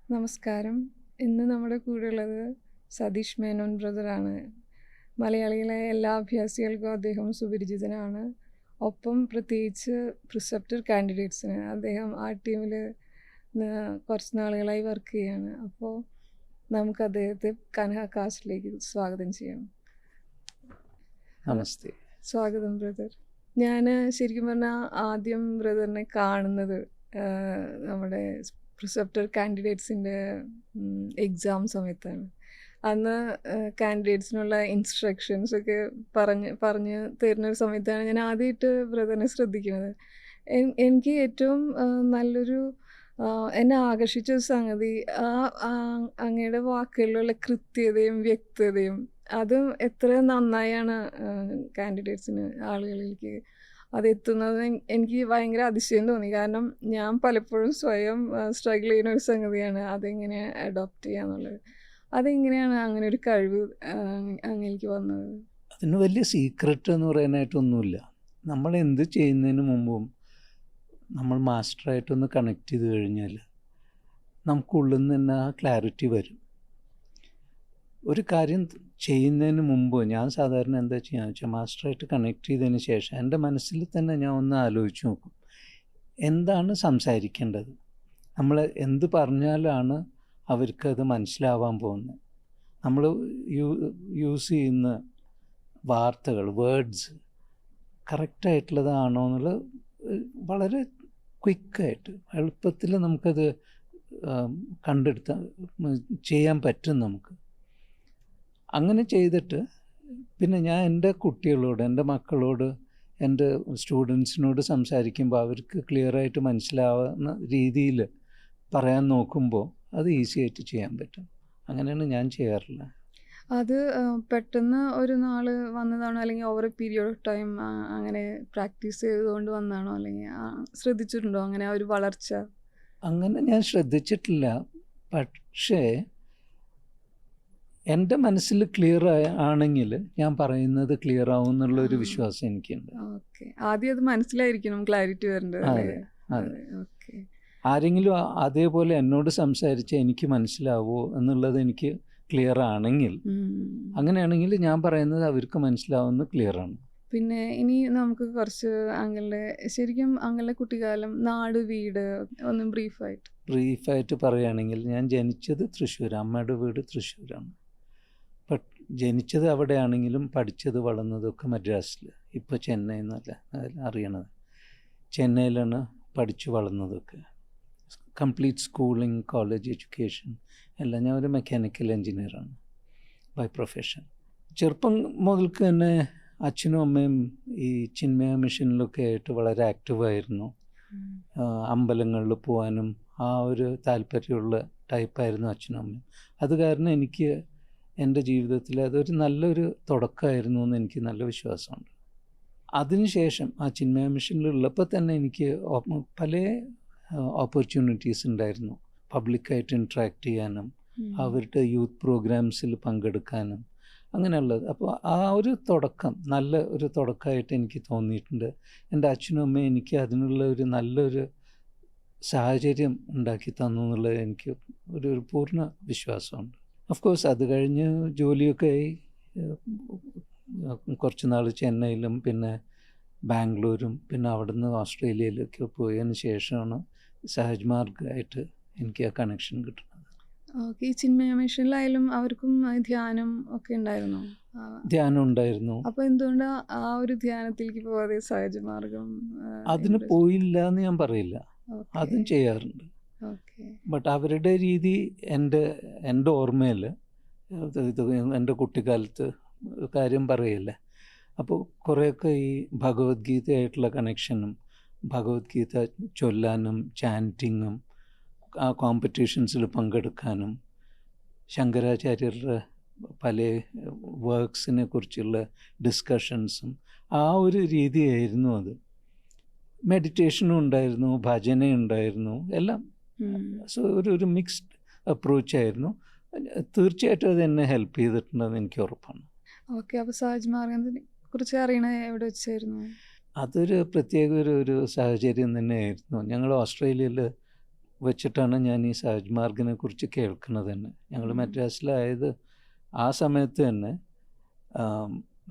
നമസ്കാരം. ഇന്ന് നമ്മുടെ കൂടെയുള്ളത് സതീഷ് മേനോൻ ബ്രദറാണ്. മലയാളികളെ എല്ലാ അഭ്യാസികൾക്കും അദ്ദേഹം സുപരിചിതനാണ്. ഒപ്പം പ്രത്യേകിച്ച് പ്രിസെപ്റ്റർ കാൻഡിഡേറ്റ്സിന് അദ്ദേഹം ആ ടീമിൽ കുറച്ച് നാളുകളായി വർക്ക് ചെയ്യാണ്. അപ്പോൾ നമുക്ക് അദ്ദേഹത്തെ കനഹ കാസ്റ്റിലേക്ക് സ്വാഗതം ചെയ്യാം. നമസ്തേ. സ്വാഗതം ബ്രദർ. ഞാൻ ശരിക്കും പറഞ്ഞാൽ ആദ്യം ബ്രദറിനെ കാണുന്നത് നമ്മുടെ പ്രിസെപ്റ്റർ കാൻഡിഡേറ്റ്സിൻ്റെ എക്സാം സമയത്താണ്. അന്ന് കാൻഡിഡേറ്റ്സിനുള്ള ഇൻസ്ട്രക്ഷൻസ് ഒക്കെ പറഞ്ഞ് തരുന്നൊരു സമയത്താണ് ഞാൻ ആദ്യമായിട്ട് ബ്രദറിനെ ശ്രദ്ധിക്കുന്നത്. എനിക്ക് ഏറ്റവും നല്ലൊരു എന്നെ ആകർഷിച്ച ഒരു സംഗതി അങ്ങയുടെ വാക്കുകളിലുള്ള കൃത്യതയും വ്യക്തതയും അതും എത്ര നന്നായാണ് കാൻഡിഡേറ്റ്സിന് ആളുകളിലേക്ക് അതെത്തുന്നത് എനിക്ക് ഭയങ്കര അതിശയം തോന്നി. കാരണം ഞാൻ പലപ്പോഴും സ്വയം സ്ട്രഗിൾ ചെയ്യുന്ന ഒരു സംഗതിയാണ് അതെങ്ങനെ അഡോപ്റ്റ് ചെയ്യാന്നുള്ളത്. അതെങ്ങനെയാണ് അങ്ങനെ ഒരു കഴിവ് അങ്ങേക്ക് വന്നത്? അതിന് വലിയ സീക്രട്ട് എന്ന് പറയാനായിട്ടൊന്നുമില്ല. നമ്മൾ എന്ത് ചെയ്യുന്നതിന് മുമ്പും നമ്മൾ മാസ്റ്ററായിട്ടൊന്ന് കണക്ട് ചെയ്ത് കഴിഞ്ഞാൽ നമുക്കുള്ളിൽ നിന്ന് തന്നെ ആ ക്ലാരിറ്റി വരും. ഒരു കാര്യം ചെയ്യുന്നതിന് മുമ്പ് ഞാൻ സാധാരണ എന്താ ചെയ്യാന്ന് വെച്ചാൽ മാസ്റ്ററായിട്ട് കണക്ട് ചെയ്തതിന് ശേഷം എൻ്റെ മനസ്സിൽ തന്നെ ഞാൻ ഒന്ന് ആലോചിച്ച് നോക്കും, എന്താണ് സംസാരിക്കേണ്ടത്, നമ്മൾ എന്ത് പറഞ്ഞാലാണ് അവർക്കത് മനസ്സിലാവാൻ പോകുന്നത്, നമ്മൾ യൂസ് ചെയ്യുന്ന വാർത്തകൾ വേർഡ്സ് കറക്റ്റായിട്ടുള്ളതാണോ എന്നുള്ളത് വളരെ ക്വിക്കായിട്ട് എളുപ്പത്തിൽ നമുക്കത് ചെയ്യാൻ പറ്റും നമുക്ക്. അങ്ങനെ ചെയ്തിട്ട് പിന്നെ ഞാൻ എൻ്റെ കുട്ടികളോട്, എൻ്റെ മക്കളോട്, എൻ്റെ സ്റ്റുഡൻസിനോട് സംസാരിക്കുമ്പോൾ അവർക്ക് ക്ലിയറായിട്ട് മനസ്സിലാവുന്ന രീതിയിൽ പറയാൻ നോക്കുമ്പോൾ അത് ഈസി ആയിട്ട് ചെയ്യാൻ പറ്റും. അങ്ങനെയാണ് ഞാൻ ചെയ്യാറുള്ളത്. അത് പെട്ടെന്ന് ഒരു നാൾ വന്നതാണോ, അല്ലെങ്കിൽ over A period of time അങ്ങനെ പ്രാക്ടീസ് ചെയ്തുകൊണ്ട് വന്നതാണോ, അല്ലെങ്കിൽ ശ്രദ്ധിച്ചിട്ടുണ്ടോ അങ്ങനെ ഒരു വളർച്ച? അങ്ങനെ ഞാൻ ശ്രദ്ധിച്ചിട്ടില്ല. പക്ഷേ എൻ്റെ മനസ്സിൽ ക്ലിയർ ആണെങ്കിൽ ഞാൻ പറയുന്നത് ക്ലിയർ ആവും എന്നുള്ളൊരു വിശ്വാസം എനിക്കുണ്ട്. ഓക്കെ, ആദ്യം അത് മനസ്സിലായിരിക്കണം ക്ലാരിറ്റി വരേണ്ടത്. അതെ അതെ. ആരെങ്കിലും അതേപോലെ എന്നോട് സംസാരിച്ചാൽ എനിക്ക് മനസ്സിലാവോ എന്നുള്ളത് എനിക്ക് ക്ലിയർ ആണെങ്കിൽ, അങ്ങനെയാണെങ്കിൽ ഞാൻ പറയുന്നത് അവർക്ക് മനസ്സിലാവുന്ന ക്ലിയർ ആണ്. പിന്നെ ഇനി നമുക്ക് കുറച്ച് ശരിക്കും അങ്ങളുടെ കുട്ടിക്കാലം, നാട്, വീട് ഒന്ന് ബ്രീഫായിട്ട് പറയുകയാണെങ്കിൽ, ഞാൻ ജനിച്ചത് തൃശ്ശൂർ, അമ്മയുടെ വീട് തൃശ്ശൂരാണ്. ജനിച്ചത് അവിടെയാണെങ്കിലും പഠിച്ചത് വളർന്നതൊക്കെ മദ്രാസിൽ, ഇപ്പോൾ ചെന്നൈ എന്നല്ല അറിയണത്, ചെന്നൈയിലാണ് പഠിച്ചു വളർന്നതൊക്കെ. കംപ്ലീറ്റ് സ്കൂളിങ്, കോളേജ് എഡ്യൂക്കേഷൻ എല്ലാം. ഞാൻ ഒരു മെക്കാനിക്കൽ എൻജിനീയറാണ് ബൈ പ്രൊഫഷൻ. ചെറുപ്പം മുതൽക്ക് തന്നെ അച്ഛനും അമ്മയും ഈ ചിന്മയ മിഷനിലൊക്കെ ആയിട്ട് വളരെ ആക്റ്റീവായിരുന്നു. അമ്പലങ്ങളിൽ പോകാനും ആ ഒരു താല്പര്യമുള്ള ടൈപ്പായിരുന്നു അച്ഛനും അമ്മയും. അത് കാരണം എനിക്ക് എൻ്റെ ജീവിതത്തിൽ അതൊരു നല്ലൊരു തുടക്കമായിരുന്നു എന്ന് എനിക്ക് നല്ല വിശ്വാസമുണ്ട്. അതിനുശേഷം ആ ചിന്മയ മിഷനിലുള്ളപ്പോൾ തന്നെ എനിക്ക് പല ഓപ്പർച്യൂണിറ്റീസ് ഉണ്ടായിരുന്നു. പബ്ലിക്കായിട്ട് ഇൻട്രാക്ട് ചെയ്യാനും അവരുടെ യൂത്ത് പ്രോഗ്രാംസിൽ പങ്കെടുക്കാനും അങ്ങനെയുള്ളത്. അപ്പോൾ ആ ഒരു തുടക്കം നല്ല ഒരു തുടക്കമായിട്ട് എനിക്ക് തോന്നിയിട്ടുണ്ട്. എൻ്റെ അച്ഛനും അമ്മയും എനിക്ക് അതിനുള്ള ഒരു നല്ലൊരു സാഹചര്യം ഉണ്ടാക്കി തന്നു എന്നുള്ളത് എനിക്ക് ഒരു പൂർണ്ണ വിശ്വാസമുണ്ട്. ഓഫ് കോഴ്സ് അത് കഴിഞ്ഞ് ജോലിയൊക്കെ ആയി കുറച്ച് നാൾ ചെന്നൈയിലും പിന്നെ ബാംഗ്ലൂരും പിന്നെ അവിടുന്ന് ഓസ്ട്രേലിയയിലൊക്കെ പോയതിന് ശേഷമാണ് സഹജ് മാർഗമായിട്ട് എനിക്ക് ആ കണക്ഷൻ കിട്ടുന്നത്. ഓക്കെ, ഈ ചിന്മയ മിഷനിലായാലും അവർക്കും ധ്യാനം ഒക്കെ ഉണ്ടായിരുന്നു? ധ്യാനം ഉണ്ടായിരുന്നു. അപ്പോൾ എന്തുകൊണ്ട് ആ ഒരു ധ്യാനത്തിലേക്ക് പോകാതെ സഹജമാർഗം? അതിന് പോയില്ല എന്ന് ഞാൻ പറയില്ല, അതും ചെയ്യാറുണ്ട്. ബട്ട് അവരുടെ രീതി എൻ്റെ ഓർമ്മയിൽ, ഇത് എൻ്റെ കുട്ടിക്കാലത്ത് കാര്യം പറയില്ല. അപ്പോൾ കുറേയൊക്കെ ഈ ഭഗവത്ഗീതയായിട്ടുള്ള കണക്ഷനും ഭഗവത്ഗീത ചൊല്ലാനും ചാൻറ്റിങ്ങും ആ കോമ്പറ്റീഷൻസിൽ പങ്കെടുക്കാനും ശങ്കരാചാര്യരുടെ പല വർക്ക്സിനെ കുറിച്ചുള്ള ഡിസ്കഷൻസും ആ ഒരു രീതിയായിരുന്നു. അത് മെഡിറ്റേഷനും ഉണ്ടായിരുന്നു, ഭജന ഉണ്ടായിരുന്നു, എല്ലാം. സോ ഒരു മിക്സ്ഡ് അപ്രോച്ചായിരുന്നു. തീർച്ചയായിട്ടും അത് എന്നെ ഹെൽപ്പ് ചെയ്തിട്ടുണ്ടെന്ന് എനിക്ക് ഉറപ്പാണ്. ഓക്കെ, അപ്പോൾ സഹജ് മാർഗത്തിനെ കുറിച്ച് അറിയണത് എവിടെ വെച്ചായിരുന്നു? അതൊരു പ്രത്യേക ഒരു സാഹചര്യം തന്നെയായിരുന്നു. ഞങ്ങൾ ഓസ്ട്രേലിയയിൽ വെച്ചിട്ടാണ് ഞാൻ ഈ സഹജ് മാർഗിനെ കുറിച്ച് കേൾക്കുന്നത് തന്നെ. ഞങ്ങൾ ഉം. മദ്രാസിലായത് ആ സമയത്ത് തന്നെ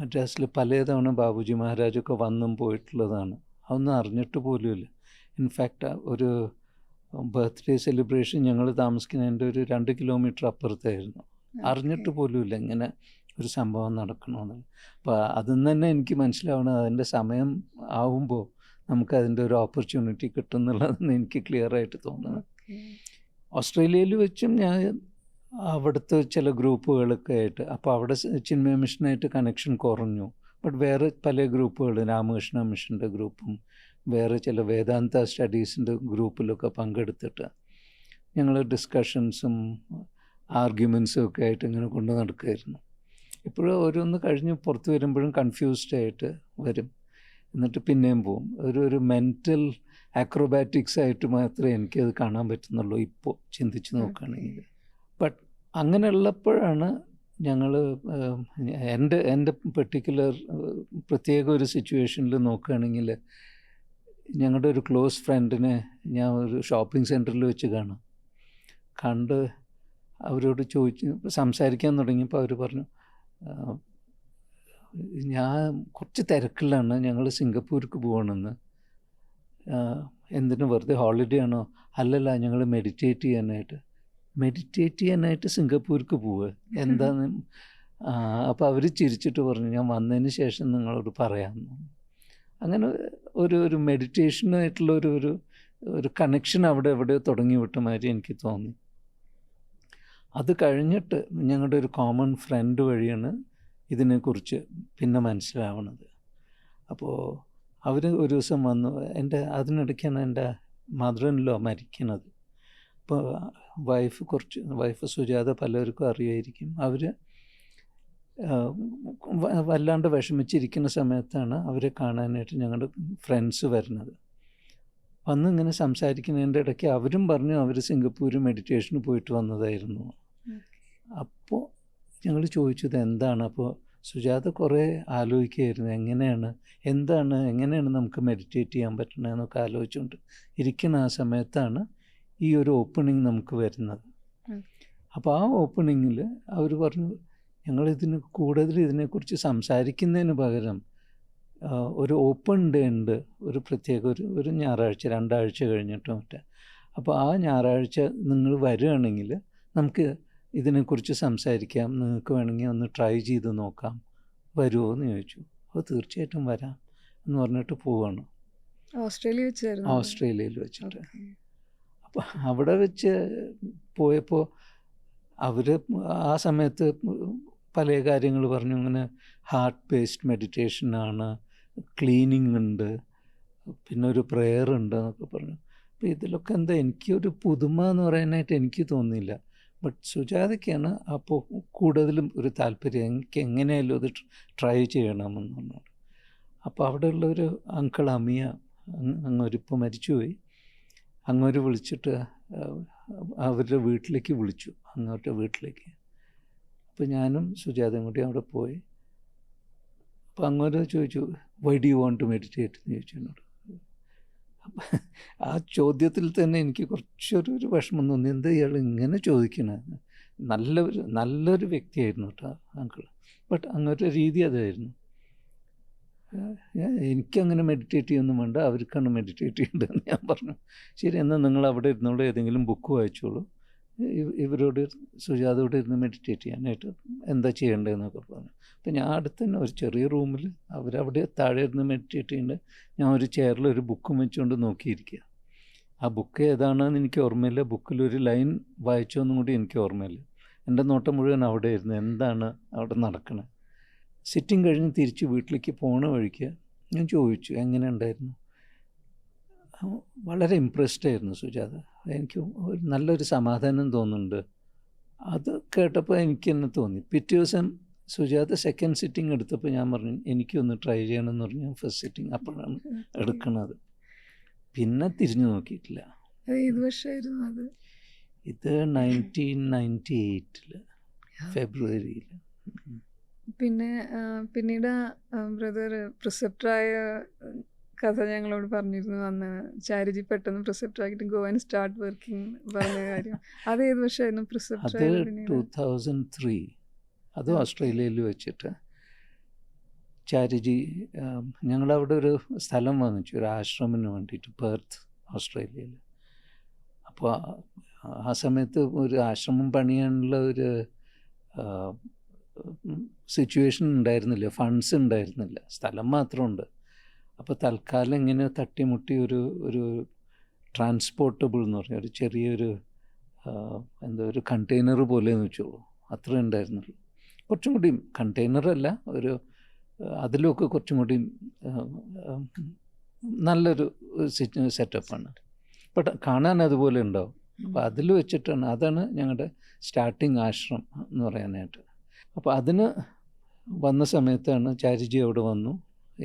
മദ്രാസിൽ പലതവണ ബാബുജി മഹാരാജൊക്കെ വന്നും പോയിട്ടുള്ളതാണ്. അതൊന്നും അറിഞ്ഞിട്ട് പോലുമില്ല. ഇൻഫാക്റ്റ് ഒരു ബർത്ത്ഡേ സെലിബ്രേഷൻ ഞങ്ങൾ താമസിക്കുന്നതിൻ്റെ ഒരു 2 കിലോമീറ്റർ അപ്പുറത്തായിരുന്നു. അറിഞ്ഞിട്ട് ഓക്കെ. പോലുമില്ല ഇങ്ങനെ ഒരു സംഭവം നടക്കണമെന്ന്. അപ്പോൾ അതിൽ നിന്ന് തന്നെ എനിക്ക് മനസ്സിലാവണം അതിൻ്റെ സമയം ആവുമ്പോൾ നമുക്കതിൻ്റെ ഒരു ഓപ്പർച്യൂണിറ്റി കിട്ടും എന്നുള്ളതെന്ന് എനിക്ക് ക്ലിയറായിട്ട് തോന്നുന്നത്. ഓക്കെ. ഓസ്ട്രേലിയയിൽ വെച്ചും ഞാൻ അവിടുത്തെ ചില ഗ്രൂപ്പുകളൊക്കെ ആയിട്ട്, അപ്പോൾ അവിടെ ചിന്മയ മിഷനായിട്ട് കണക്ഷൻ കുറഞ്ഞു. ബട്ട് വേറെ പല ഗ്രൂപ്പുകൾ, രാമകൃഷ്ണ മിഷൻ്റെ ഗ്രൂപ്പും വേറെ ചില വേദാന്ത സ്റ്റഡീസിൻ്റെ ഗ്രൂപ്പിലൊക്കെ പങ്കെടുത്തിട്ട് ഞങ്ങൾ ഡിസ്കഷൻസും ആർഗ്യുമെൻസും ഒക്കെ ആയിട്ട് ഇങ്ങനെ കൊണ്ട് നടക്കുമായിരുന്നു. ഇപ്പോഴും ഓരോന്ന് കഴിഞ്ഞ് പുറത്ത് വരുമ്പോഴും കൺഫ്യൂസ്ഡ് ആയിട്ട് വരും, എന്നിട്ട് പിന്നെയും പോവും. ഒരു മെൻ്റൽ ആക്രോബാറ്റിക്സ് ആയിട്ട് മാത്രമേ എനിക്കത് കാണാൻ പറ്റുന്നുള്ളൂ ഇപ്പോൾ ചിന്തിച്ച് നോക്കുകയാണെങ്കിൽ. ബട്ട് അങ്ങനെയുള്ളപ്പോഴാണ് ഞങ്ങൾ എൻ്റെ പെർട്ടിക്കുലർ പ്രത്യേക ഒരു സിറ്റുവേഷനിൽ നോക്കുകയാണെങ്കിൽ, ഞങ്ങളുടെ ഒരു ക്ലോസ് ഫ്രണ്ടിനെ ഞാൻ ഒരു ഷോപ്പിംഗ് സെൻറ്ററിൽ വെച്ച് കണ്ട് അവരോട് സംസാരിക്കാൻ തുടങ്ങിയപ്പോൾ അവർ പറഞ്ഞു, ഞാൻ കുറച്ച് തിരക്കിലാണ്, ഞങ്ങൾ സിംഗപ്പൂർക്ക് പോകണമെന്ന്. എന്തിനു, വെറുതെ ഹോളിഡേ ആണോ? അല്ലല്ല, ഞങ്ങൾ മെഡിറ്റേറ്റ് ചെയ്യാനായിട്ട് സിംഗപ്പൂർക്ക് പോവുക, എന്താന്ന്? അപ്പോൾ അവർ ചിരിച്ചിട്ട് പറഞ്ഞു, ഞാൻ വന്നതിന് ശേഷം നിങ്ങളോട് പറയാമെന്ന്. അങ്ങനെ ഒരു മെഡിറ്റേഷനായിട്ടുള്ള ഒരു കണക്ഷൻ അവിടെ എവിടെയോ തുടങ്ങി വിട്ട മാതിരി എനിക്ക് തോന്നി. അത് കഴിഞ്ഞിട്ട് ഞങ്ങളുടെ ഒരു കോമൺ ഫ്രണ്ട് വഴിയാണ് ഇതിനെക്കുറിച്ച് പിന്നെ മനസ്സിലാവുന്നത്. അപ്പോൾ അവർ ഒരു ദിവസം വന്നു. അതിനിടയ്ക്കാണ് എൻ്റെ മദർ ഇൻ ലോ മരിക്കുന്നത്. അപ്പോൾ വൈഫ് സുജാത പലർക്കും അറിയായിരിക്കും. അവർ വല്ലാണ്ട് വിഷമിച്ചിരിക്കുന്ന സമയത്താണ് അവരെ കാണാനായിട്ട് ഞങ്ങളുടെ ഫ്രണ്ട്സ് വരുന്നത്. വന്നിങ്ങനെ സംസാരിക്കുന്നതിൻ്റെ ഇടയ്ക്ക് അവരും പറഞ്ഞു അവർ സിംഗപ്പൂർ മെഡിറ്റേഷന് പോയിട്ട് വന്നതായിരുന്നു. അപ്പോൾ ഞങ്ങൾ ചോദിച്ചത് എന്താണ്. അപ്പോൾ സുജാത കുറേ ആലോചിക്കുകയായിരുന്നു, എങ്ങനെയാണ് നമുക്ക് മെഡിറ്റേറ്റ് ചെയ്യാൻ പറ്റണതെന്നൊക്കെ ആലോചിച്ചുകൊണ്ട് ഇരിക്കുന്ന ആ സമയത്താണ് ഈ ഒരു ഓപ്പണിങ് നമുക്ക് വരുന്നത്. അപ്പോൾ ആ ഓപ്പണിങ്ങിൽ അവർ പറഞ്ഞു, കൂടുതൽ ഇതിനെക്കുറിച്ച് സംസാരിക്കുന്നതിന് പകരം ഒരു ഓപ്പൺ ഡേ ഉണ്ട്, ഒരു പ്രത്യേക ഒരു ഞായറാഴ്ച 2 ആഴ്ച കഴിഞ്ഞിട്ടോ മറ്റേ. അപ്പോൾ ആ ഞായറാഴ്ച നിങ്ങൾ വരികയാണെങ്കിൽ നമുക്ക് ഇതിനെക്കുറിച്ച് സംസാരിക്കാം, നിങ്ങൾക്ക് വേണമെങ്കിൽ ഒന്ന് ട്രൈ ചെയ്ത് നോക്കാം, വരുമോ എന്ന് ചോദിച്ചു. അപ്പോൾ തീർച്ചയായിട്ടും വരാം എന്ന് പറഞ്ഞിട്ട് പോവാണ്. ഓസ്ട്രേലിയയിൽ വെച്ചിട്ട്. അപ്പോൾ അവിടെ വെച്ച് പോയപ്പോൾ അവർ ആ സമയത്ത് പല കാര്യങ്ങൾ പറഞ്ഞു. ഇങ്ങനെ ഹാർട്ട് ബേസ്ഡ് മെഡിറ്റേഷനാണ്, ക്ലീനിങ് ഉണ്ട്, പിന്നെ ഒരു പ്രെയർ ഉണ്ട് എന്നൊക്കെ പറഞ്ഞു. അപ്പോൾ ഇതിലൊക്കെ എനിക്കൊരു പുതുമ എന്ന് പറയാനായിട്ട് എനിക്ക് തോന്നിയില്ല. ബട്ട് സുജാതയ്ക്കാണ് അപ്പോൾ കൂടുതലും ഒരു താല്പര്യം, എനിക്ക് എങ്ങനെയായാലും അത് ട്രൈ ചെയ്യണമെന്ന് പറഞ്ഞു. അപ്പോൾ അവിടെയുള്ളൊരു അങ്കിൾ അമിയ, അങ്ങോരിപ്പോൾ മരിച്ചുപോയി, അങ്ങോട്ട് വിളിച്ചിട്ട് അവരുടെ വീട്ടിലേക്ക് വിളിച്ചു, അങ്ങോട്ട് വീട്ടിലേക്ക്. അപ്പോൾ ഞാനും സുജാതയും കൂടി അവിടെ പോയി. അപ്പോൾ അങ്ങോട്ട് ചോദിച്ചു, why do you want to meditate എന്ന് ചോദിച്ചു എന്നോട്. അപ്പം ആ ചോദ്യത്തിൽ തന്നെ എനിക്ക് കുറച്ചൊരു വിഷമം തോന്നി, എന്താ ഇയാൾ ഇങ്ങനെ ചോദിക്കണത്. നല്ലൊരു വ്യക്തിയായിരുന്നു കേട്ടോ അങ്കിൾ. ബട്ട് അങ്ങനത്തെ രീതി അതായിരുന്നു. എനിക്കങ്ങനെ മെഡിറ്റേറ്റ് ചെയ്യൊന്നും വേണ്ട, അവർക്കാണ് മെഡിറ്റേറ്റ് ചെയ്യേണ്ടതെന്ന് ഞാൻ പറഞ്ഞു. ശരി, എന്നാൽ നിങ്ങൾ അവിടെ ഇരുന്നോളൂ, ഏതെങ്കിലും ബുക്ക് വായിച്ചോളൂ, ഇവരോട് സുജാതയോട് ഇരുന്ന് മെഡിറ്റേറ്റ് ചെയ്യാനായിട്ട് എന്താ ചെയ്യേണ്ടതെന്നൊക്കെ പറഞ്ഞു. അപ്പോൾ ഞാൻ അടുത്ത് തന്നെ ഒരു ചെറിയ റൂമിൽ അവരവിടെ താഴെ ഇരുന്ന് മെഡിറ്റേറ്റ് ചെയ്യുന്നുണ്ട്. ഞാൻ ഒരു ചെയറിൽ ഒരു ബുക്കും വെച്ചുകൊണ്ട് നോക്കിയിരിക്കുക. ആ ബുക്ക് ഏതാണെന്ന് എനിക്ക് ഓർമ്മയില്ല, ബുക്കിലൊരു ലൈൻ വായിച്ചോന്നും കൂടി എനിക്ക് ഓർമ്മയില്ല. എൻ്റെ നോട്ടം മുഴുവൻ അവിടെ ഇരുന്നു, എന്താണ് അവിടെ നടക്കണത്. സിറ്റിംഗ് കഴിഞ്ഞ് തിരിച്ച് വീട്ടിലേക്ക് പോണ വഴിക്ക് ഞാൻ ചോദിച്ചു, എങ്ങനെ ഉണ്ടായിരുന്നു. വളരെ ഇമ്പ്രസ്ഡ് ആയിരുന്നു സുജാത. എനിക്ക് നല്ലൊരു സമാധാനം തോന്നുന്നുണ്ട്. അത് കേട്ടപ്പോൾ എനിക്ക് തന്നെ തോന്നി. പിറ്റേ ദിവസം സുജാത സെക്കൻഡ് സിറ്റിംഗ് എടുത്തപ്പോൾ ഞാൻ പറഞ്ഞു, എനിക്കൊന്ന് ട്രൈ ചെയ്യണമെന്ന് പറഞ്ഞു. ഫസ്റ്റ് സിറ്റിംഗ് അപ്പോഴാണ് എടുക്കുന്നത്. പിന്നെ തിരിഞ്ഞു നോക്കിയിട്ടില്ല. ഏത് വർഷമായിരുന്നു അത്? ഇത് 1998 ഫെബ്രുവരിയിൽ. പിന്നീട് ബ്രദർ പ്രിസെപ്റ്ററായ കഥ ഞങ്ങളോട് പറഞ്ഞിരുന്നു അന്ന്. ചാരിജി പെട്ടെന്ന് പ്രിസെപ്റ്റർ ആക്കിയിട്ട് ഗോ ആൻഡ് സ്റ്റാർട്ട് വർക്കിംഗ് പറഞ്ഞ കാര്യം. അത് ഏത് വർഷമായിരുന്നു പ്രിസെപ്റ്റർ അത് ആയത് പിന്നീട്? 2003 അത് ഓക്കെ. ഓസ്ട്രേലിയയിൽ വെച്ചിട്ട് ചാരിജി ഞങ്ങളവിടെ ഒരു സ്ഥലം വാങ്ങിച്ചു, ഒരു ആശ്രമിന് വേണ്ടിയിട്ട്, പെർത്ത്, ഓസ്ട്രേലിയയിൽ. അപ്പോൾ ആ സമയത്ത് ഒരു ആശ്രമം പണിയാനുള്ള ഒരു സിറ്റുവേഷൻ ഉണ്ടായിരുന്നില്ല, ഫണ്ട്സ് ഉണ്ടായിരുന്നില്ല, സ്ഥലം മാത്രമുണ്ട്. അപ്പോൾ തൽക്കാലം ഇങ്ങനെ തട്ടിമുട്ടി ഒരു ട്രാൻസ്പോർട്ടബിൾ എന്ന് പറഞ്ഞ ഒരു ചെറിയൊരു എന്താ ഒരു കണ്ടെയ്നർ പോലെ എന്ന് വെച്ചോളൂ, അത്ര ഉണ്ടായിരുന്നുള്ളൂ. കുറച്ചും കൂടി കണ്ടെയ്നറല്ല, ഒരു അതിലൊക്കെ കുറച്ചും കൂടി നല്ലൊരു സെറ്റപ്പാണ്. ബട്ട് കാണാൻ അതുപോലെ ഉണ്ടാവും. അപ്പോൾ അതിൽ വെച്ചിട്ടാണ്, അതാണ് ഞങ്ങളുടെ സ്റ്റാർട്ടിങ് ആശ്രം എന്ന് പറയാനായിട്ട്. അപ്പോൾ അതിന് വന്ന സമയത്താണ് ചാരിജി അവിടെ വന്നു,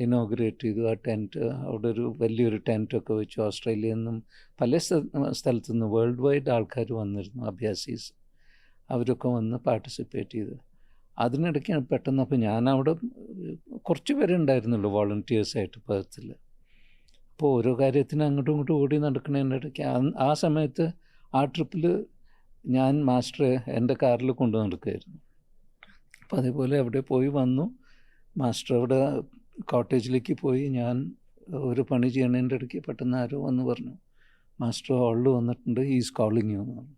ഇനോഗ്രേറ്റ് ചെയ്തു. ആ ടെൻറ്റ്, അവിടെ ഒരു വലിയൊരു ടെൻറ്റൊക്കെ വെച്ചു. ഓസ്ട്രേലിയയിൽ നിന്നും പല സ്ഥലത്തു നിന്ന് വേൾഡ് വൈഡ് ആൾക്കാർ വന്നിരുന്നു, അഭ്യാസീസ്. അവരൊക്കെ വന്ന് പാർട്ടിസിപ്പേറ്റ് ചെയ്തു. അതിനിടയ്ക്കാണ് പെട്ടെന്ന്, അപ്പോൾ ഞാനവിടെ കുറച്ച് പേരെ ഉണ്ടായിരുന്നുള്ളൂ വോളണ്ടിയേഴ്സായിട്ട് പെർത്തിൽ. അപ്പോൾ ഓരോ കാര്യത്തിന് അങ്ങോട്ടും ഇങ്ങോട്ടും ഓടി നടക്കുന്നതിൻ്റെ ഇടയ്ക്ക് ആ സമയത്ത് ആ ട്രിപ്പിൽ ഞാൻ മാസ്റ്ററെ എൻ്റെ കാറിൽ കൊണ്ടു നടക്കുകയായിരുന്നു. അപ്പോൾ അതേപോലെ അവിടെ പോയി വന്നു. മാസ്റ്റർ അവിടെ കോട്ടേജിലേക്ക് പോയി. ഞാൻ ഒരു പണി ചെയ്യണതിൻ്റെ ഇടയ്ക്ക് പെട്ടെന്ന് ആരോ വന്ന് പറഞ്ഞു, മാസ്റ്റർ ഹാളിൽ വന്നിട്ടുണ്ട്, ഈസ് കോളിങ് യു എന്ന് പറഞ്ഞു.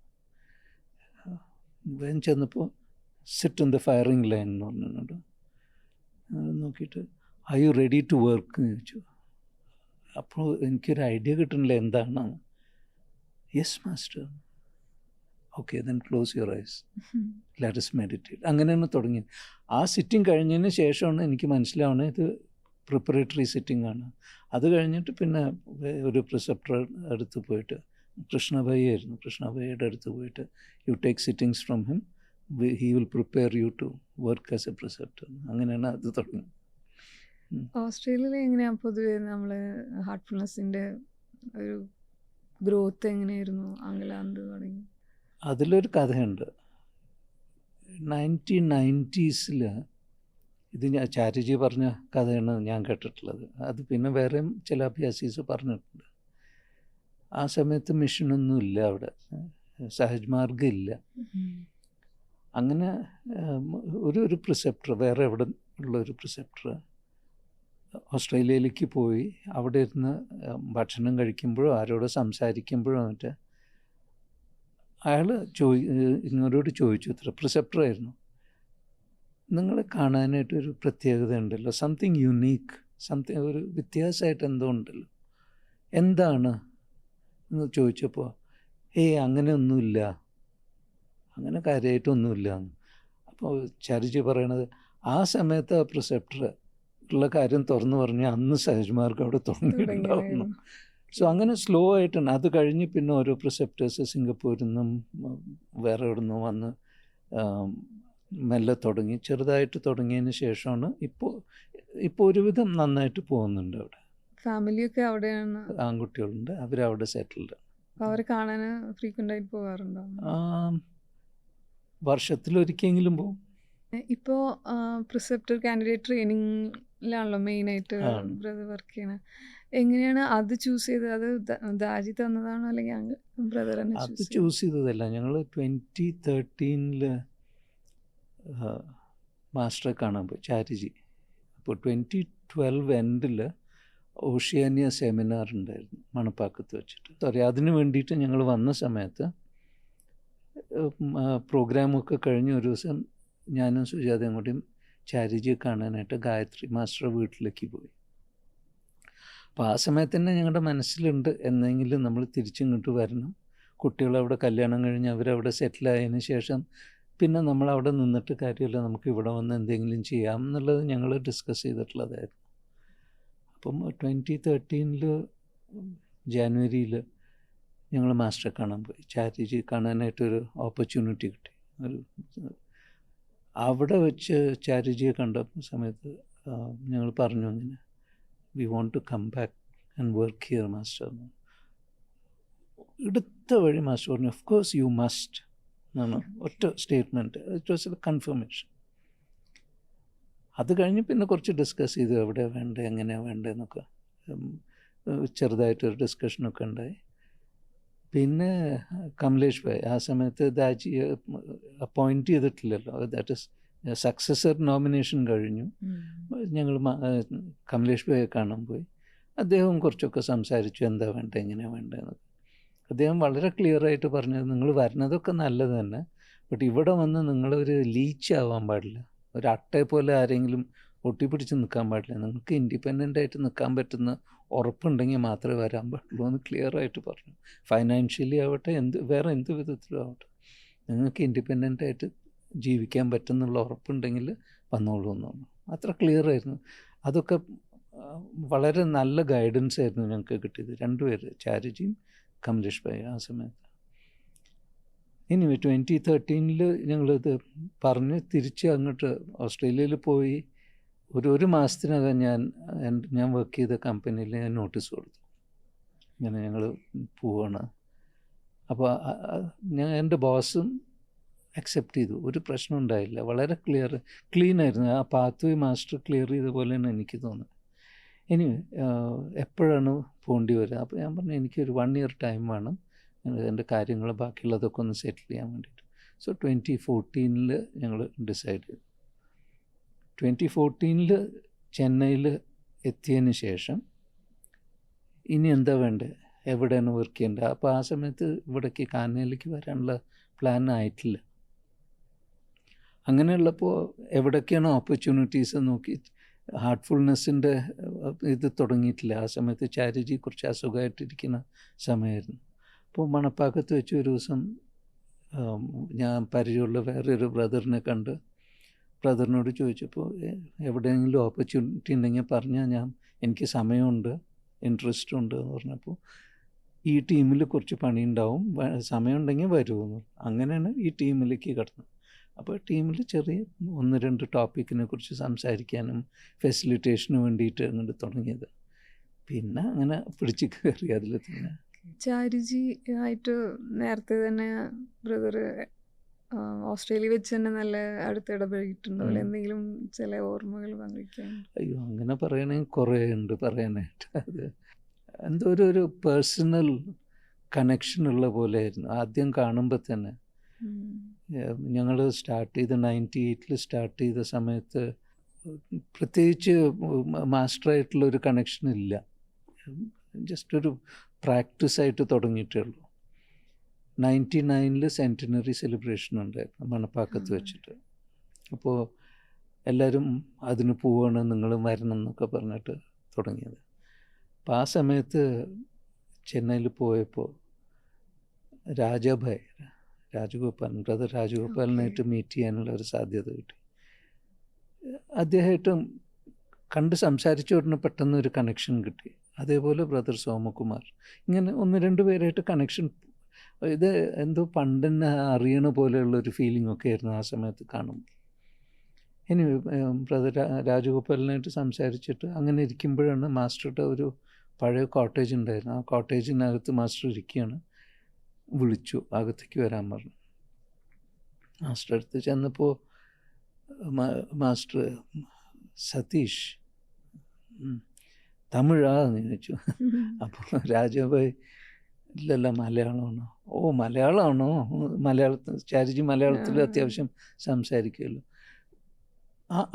വേഗം ചെന്നപ്പോൾ sit in the firing line എന്ന് പറഞ്ഞിട്ടുണ്ട്. നോക്കിയിട്ട് I you ready to work എന്ന് ചോദിച്ചു. അപ്പോൾ എനിക്കൊരു ഐഡിയ കിട്ടുന്നില്ല എന്താണ്. Yes master. Okay, then close your eyes, let us meditate. അങ്ങനെയാണ് തുടങ്ങിയത്. ആ സിറ്റിംഗ് കഴിഞ്ഞതിന് ശേഷമാണ് എനിക്ക് മനസ്സിലാവുന്നത് ഇത് പ്രിപ്പറേറ്ററി സിറ്റിംഗ് ആണ്. അത് കഴിഞ്ഞിട്ട് പിന്നെ ഒരു പ്രിസെപ്റ്റർ അടുത്ത് പോയിട്ട്, കൃഷ്ണഭായി ആയിരുന്നു, കൃഷ്ണഭായിയുടെ അടുത്ത് പോയിട്ട് you take sittings from him, he will prepare you to work as a preceptor. അങ്ങനെയാണ് അത് തുടങ്ങി. ഓസ്ട്രേലിയയിൽ എങ്ങനെയാണ് പൊതുവെ നമ്മൾ ഹാർട്ട്ഫുൾനെസ്സിൻ്റെ ഒരു ഗ്രോത്ത് എങ്ങനെയായിരുന്നു അംഗലാന്ത് തുടങ്ങി? അതിലൊരു കഥയുണ്ട്. 1990s ഇത് ഞാൻ ചാരിജി പറഞ്ഞ കഥയാണ് ഞാൻ കേട്ടിട്ടുള്ളത്. അത് പിന്നെ വേറെയും ചില അഭ്യാസീസ് പറഞ്ഞിട്ടുണ്ട്. ആ സമയത്ത് മിഷനൊന്നും ഇല്ല അവിടെ, സഹജ് മാർഗം ഇല്ല. അങ്ങനെ ഒരു പ്രിസെപ്റ്റർ, വേറെ എവിടെ ഉള്ള ഒരു പ്രിസെപ്റ്റർ ഓസ്ട്രേലിയയിലേക്ക് പോയി. അവിടെ ഇരുന്ന് ഭക്ഷണം കഴിക്കുമ്പോഴോ ആരോട് സംസാരിക്കുമ്പോഴോ മറ്റേ അയാൾ ഇങ്ങോട്ടോട് ചോദിച്ചു, ഇത്ര പ്രിസെപ്റ്ററായിരുന്നു, നിങ്ങളെ കാണാനായിട്ടൊരു പ്രത്യേകത ഉണ്ടല്ലോ, സംതിങ് യുണീക്ക്, സംതിങ് ഒരു വ്യത്യാസമായിട്ട് എന്തോ ഉണ്ടല്ലോ, എന്താണ് എന്ന് ചോദിച്ചപ്പോൾ അങ്ങനെയൊന്നുമില്ല, അങ്ങനെ കാര്യമായിട്ടൊന്നുമില്ല. അപ്പോൾ ചാരിജി പറയണത് ആ സമയത്ത് ആ പ്രിസെപ്റ്റർ ഉള്ള കാര്യം തുറന്നു പറഞ്ഞാൽ അന്ന് സഹജ്മാർക്ക് അവിടെ തുടങ്ങിയിട്ടുണ്ടാവുന്നു. സോ അങ്ങനെ സ്ലോ ആയിട്ടാണ്. അത് കഴിഞ്ഞ് പിന്നെ ഓരോ പ്രിസെപ്റ്റേഴ്സ് സിംഗപ്പൂരിൽ നിന്നും വേറെ എവിടെ നിന്നും വന്ന് മെല്ലെ തുടങ്ങി, ചെറുതായിട്ട് തുടങ്ങിയതിന് ശേഷമാണ് ഇപ്പോൾ ഒരുവിധം നന്നായിട്ട് പോകുന്നുണ്ട്. അവിടെ ഫാമിലിയൊക്കെ അവിടെയാണ്, ആൺകുട്ടികളുണ്ട്, അവരവിടെ സെറ്റിൽഡ്. അവരെ കാണാൻ ഫ്രീക്വൻ്റ് ആയിട്ട് പോകാറുണ്ടോ? വർഷത്തിലൊരിക്കലെങ്കിലും പോകും. ഇപ്പോൾ പ്രിസെപ്റ്റർ കാൻഡിഡേറ്റ് ട്രെയിനിങ്ങിലാണല്ലോ മെയിനായിട്ട് ബ്രദർ വർക്ക് ചെയ്യണത്. എങ്ങനെയാണ് അത് ചൂസ് ചെയ്തത്? അത് ദാജി തന്നതാണോ അല്ലെങ്കിൽ ബ്രദർ തന്നെ? അത് ചൂസ് ചെയ്തതല്ല, ഞങ്ങൾ 2013 മാസ്റ്ററെ കാണാൻ പോയി, ചാരിജി. അപ്പോൾ 2012 എൻഡിൽ ഓഷ്യാനിയ സെമിനാർ ഉണ്ടായിരുന്നു മണപ്പാക്കത്ത് വെച്ചിട്ട്. അതിന് വേണ്ടിയിട്ട് ഞങ്ങൾ വന്ന സമയത്ത് പ്രോഗ്രാമൊക്കെ കഴിഞ്ഞ് ഒരു ദിവസം ഞാനും സുജാതയും കൂടിയും ചാരിജിയെ കാണാനായിട്ട് ഗായത്രി മാസ്റ്റർ വീട്ടിലേക്ക് പോയി. അപ്പോൾ ആ സമയത്ത് തന്നെ ഞങ്ങളുടെ മനസ്സിലുണ്ട് എന്നെങ്കിലും നമ്മൾ തിരിച്ചിങ്ങോട്ട് വരണം, കുട്ടികളവിടെ കല്യാണം കഴിഞ്ഞ് അവരവിടെ സെറ്റിലായതിന് ശേഷം പിന്നെ നമ്മളവിടെ നിന്നിട്ട് കാര്യമില്ല, നമുക്ക് ഇവിടെ വന്ന് എന്തെങ്കിലും ചെയ്യാം എന്നുള്ളത് ഞങ്ങൾ ഡിസ്കസ് ചെയ്തിട്ടുള്ളതായിരുന്നു. അപ്പം 2013 ജാനുവരിയിൽ ഞങ്ങൾ മാസ്റ്ററെ കാണാൻ പോയി. ചാരിജി കാണാനായിട്ടൊരു ഓപ്പർച്യൂണിറ്റി കിട്ടി. അവിടെ വെച്ച് ചാരിജിയെ കണ്ട സമയത്ത് ഞങ്ങൾ പറഞ്ഞു, അങ്ങനെ we want to come back and work here master. എടുത്ത വഴി മാസ്റ്റർ പറഞ്ഞു, ഓഫ് കോഴ്സ് യു മസ്റ്റ് എന്നാണ് ഒറ്റ statement. It was A confirmation. അത് കഴിഞ്ഞ് പിന്നെ കുറച്ച് ഡിസ്കസ് ചെയ്തു, എവിടെയാണ് വേണ്ടത്, എങ്ങനെയാണ് വേണ്ടതെന്നൊക്കെ. ചെറുതായിട്ടൊരു ഡിസ്കഷനൊക്കെ ഉണ്ടായി. പിന്നെ കമലേഷ് ഭായ് ആ സമയത്ത് ദാജി അപ്പോയിൻറ്റ് ചെയ്തിട്ടില്ലല്ലോ, ദാറ്റ് ഇസ് സക്സസർ നോമിനേഷൻ കഴിഞ്ഞു. ഞങ്ങൾ കമലേഷ് ഭായെ കാണാൻ പോയി. അദ്ദേഹം കുറച്ചൊക്കെ സംസാരിച്ചു, എന്താ വേണ്ടത് എങ്ങനെയാണ് വേണ്ടതെന്നൊക്കെ. അദ്ദേഹം വളരെ ക്ലിയറായിട്ട് പറഞ്ഞത്, നിങ്ങൾ വരുന്നതൊക്കെ നല്ലത് തന്നെ, ബട്ട് ഇവിടെ വന്ന് നിങ്ങളൊരു ലീച്ച് ആവാൻ പാടില്ല, ഒരു അട്ടയെ പോലെ ആരെങ്കിലും ഒട്ടിപ്പിടിച്ച് നിൽക്കാൻ പാടില്ല, നിങ്ങൾക്ക് ഇൻഡിപെൻഡൻ്റ് ആയിട്ട് നിൽക്കാൻ പറ്റുന്ന ഉറപ്പുണ്ടെങ്കിൽ മാത്രമേ വരാൻ പാടുള്ളൂ എന്ന് ക്ലിയറായിട്ട് പറഞ്ഞു. ഫൈനാൻഷ്യലി ആവട്ടെ, വേറെ എന്ത് വിധത്തിലും ആവട്ടെ, നിങ്ങൾക്ക് ഇൻഡിപെൻഡൻ്റ് ആയിട്ട് ജീവിക്കാൻ പറ്റുന്നുള്ള ഉറപ്പുണ്ടെങ്കിൽ വന്നോളൂ എന്ന് പറഞ്ഞു. അത്ര ക്ലിയറായിരുന്നു. അതൊക്കെ വളരെ നല്ല ഗൈഡൻസ് ആയിരുന്നു ഞങ്ങൾക്ക് കിട്ടിയത്, രണ്ടുപേര്, ചാരുജിയും കമലേഷ് ഭായ് ആ സമയത്ത്. ഇനി 2013 ഞങ്ങളിത് പറഞ്ഞ് തിരിച്ച് അങ്ങോട്ട് ഓസ്ട്രേലിയയിൽ പോയി. ഒരു മാസത്തിനകം ഞാൻ വർക്ക് ചെയ്ത കമ്പനിയിൽ ഞാൻ നോട്ടീസ് കൊടുത്തു, ഇങ്ങനെ ഞങ്ങൾ പോവാണ്. അപ്പോൾ എൻ്റെ ബോസും അക്സെപ്റ്റ് ചെയ്തു, ഒരു പ്രശ്നം ഉണ്ടായില്ല, വളരെ ക്ലീനായിരുന്നു. ആ പാത്വേ മാസ്റ്റർ ക്ലിയർ ചെയ്ത പോലെയാണ് എനിക്ക് തോന്നുന്നത്. ഇനി എപ്പോഴാണ് പോകേണ്ടി വരിക? അപ്പോൾ ഞാൻ പറഞ്ഞു, എനിക്കൊരു 1 year ടൈം വേണം, എൻ്റെ കാര്യങ്ങൾ ബാക്കിയുള്ളതൊക്കെ ഒന്ന് സെറ്റിൽ ചെയ്യാൻ വേണ്ടിയിട്ട്. സോ 2014 ഞങ്ങൾ ഡിസൈഡ് ചെയ്തു. 2014 ചെന്നൈയിൽ എത്തിയതിന് ശേഷം ഇനി എന്താ വേണ്ടത്, എവിടെയാണ് വർക്ക് ചെയ്യേണ്ടത്? അപ്പോൾ ആ സമയത്ത് ഇവിടേക്ക് കാനയിലേക്ക് വരാനുള്ള പ്ലാൻ ആയിട്ടില്ല. അങ്ങനെയുള്ളപ്പോൾ എവിടേക്കാണ് ഓപ്പർച്യൂണിറ്റീസ് നോക്കി, ഹാർട്ട്ഫുൾനെസ്സിൻ്റെ ഇത് തുടങ്ങിയിട്ടില്ല. ആ സമയത്ത് ചാരുജി കുറച്ച് അസുഖമായിട്ടിരിക്കുന്ന സമയമായിരുന്നു. അപ്പോൾ മണപ്പാക്കത്ത് വെച്ച് ഒരു ദിവസം ഞാൻ പരിചയമുള്ള വേറൊരു ബ്രദറിനെ കണ്ട് ബ്രദറിനോട് ചോദിച്ചപ്പോൾ, എവിടെയെങ്കിലും ഓപ്പർച്യൂണിറ്റി ഉണ്ടെങ്കിൽ പറഞ്ഞാൽ എനിക്ക് സമയമുണ്ട്, ഇൻട്രസ്റ്റ് ഉണ്ട് എന്ന് പറഞ്ഞപ്പോൾ, ഈ ടീമിൽ കുറച്ച് പണിയുണ്ടാവും, സമയമുണ്ടെങ്കിൽ വരുമെന്ന്. അങ്ങനെയാണ് ഈ ടീമിലേക്ക് കടന്നത്. അപ്പോൾ ടീമിൽ ചെറിയ 1-2 ടോപ്പിക്കിനെ കുറിച്ച് സംസാരിക്കാനും ഫെസിലിറ്റേഷന് വേണ്ടിയിട്ട് അങ്ങോട്ട് തുടങ്ങിയത്. പിന്നെ അങ്ങനെ പിടിച്ച് കയറി അതിൽ തന്നെ. ചാരുജി ആയിട്ട് നേരത്തെ തന്നെ ബ്രദർ ഓസ്ട്രേലിയ വെച്ച് തന്നെ നല്ല അടുത്ത് ഇടപഴകിയിട്ടുണ്ടോ? എന്തെങ്കിലും ചില ഓർമ്മകൾ പങ്കുവയ്ക്കാൻ? അയ്യോ, അങ്ങനെ പറയണമെങ്കിൽ കുറേ ഉണ്ട് പറയാനായിട്ട്. അത് എന്തോ ഒരു പേഴ്സണൽ കണക്ഷൻ ഉള്ള പോലെ ആയിരുന്നു ആദ്യം കാണുമ്പോൾ തന്നെ. ഞങ്ങൾ സ്റ്റാർട്ട് ചെയ്ത് 98 സ്റ്റാർട്ട് ചെയ്ത സമയത്ത് പ്രത്യേകിച്ച് മാസ്റ്ററായിട്ടുള്ളൊരു കണക്ഷൻ ഇല്ല, ജസ്റ്റ് ഒരു പ്രാക്ടീസായിട്ട് തുടങ്ങിയിട്ടേ ഉള്ളൂ. 99 സെൻറ്റിനറി സെലിബ്രേഷൻ ഉണ്ടായിരുന്നു മണപ്പാക്കത്ത് വെച്ചിട്ട്. അപ്പോൾ എല്ലാവരും അതിന് പോവാണ്, നിങ്ങളും വരണം എന്നൊക്കെ പറഞ്ഞിട്ട് തുടങ്ങിയത്. അപ്പോൾ ആ സമയത്ത് ചെന്നൈയിൽ പോയപ്പോൾ ബ്രദർ രാജഗോപാലിനായിട്ട് മീറ്റ് ചെയ്യാനുള്ള ഒരു സാധ്യത കിട്ടി. അദ്ദേഹമായിട്ടും കണ്ട് സംസാരിച്ച ഉടനെ പെട്ടെന്ന് ഒരു കണക്ഷൻ കിട്ടി. അതേപോലെ ബ്രദർ സോമകുമാർ, ഇങ്ങനെ 1-2 പേരായിട്ട് കണക്ഷൻ. ഇത് എന്തോ പണ്ടെന്നെ അറിയണ പോലെയുള്ളൊരു ഫീലിംഗ് ഒക്കെ ആയിരുന്നു ആ സമയത്ത് കാണുമ്പോൾ. ഇനി ബ്രദർ രാജഗോപാലിനായിട്ട് സംസാരിച്ചിട്ട് അങ്ങനെ ഇരിക്കുമ്പോഴാണ് മാസ്റ്ററുടെ ഒരു പഴയ കോട്ടേജ് ഉണ്ടായിരുന്നു. ആ കോട്ടേജിനകത്ത് മാസ്റ്റർ ഇരിക്കുകയാണ്. വിളിച്ചു, അകത്തേക്ക് വരാൻ പറഞ്ഞു. മാസ്റ്റർ അടുത്ത് ചെന്നപ്പോൾ മാസ്റ്റർ, സതീഷ് തമിഴാന്ന് ചോദിച്ചു. അപ്പോൾ രാജാഭായ്, ഇല്ലല്ല മലയാളമാണോ? ഓ മലയാളമാണോ? ചാരുജി മലയാളത്തിൽ അത്യാവശ്യം സംസാരിക്കുമല്ലോ.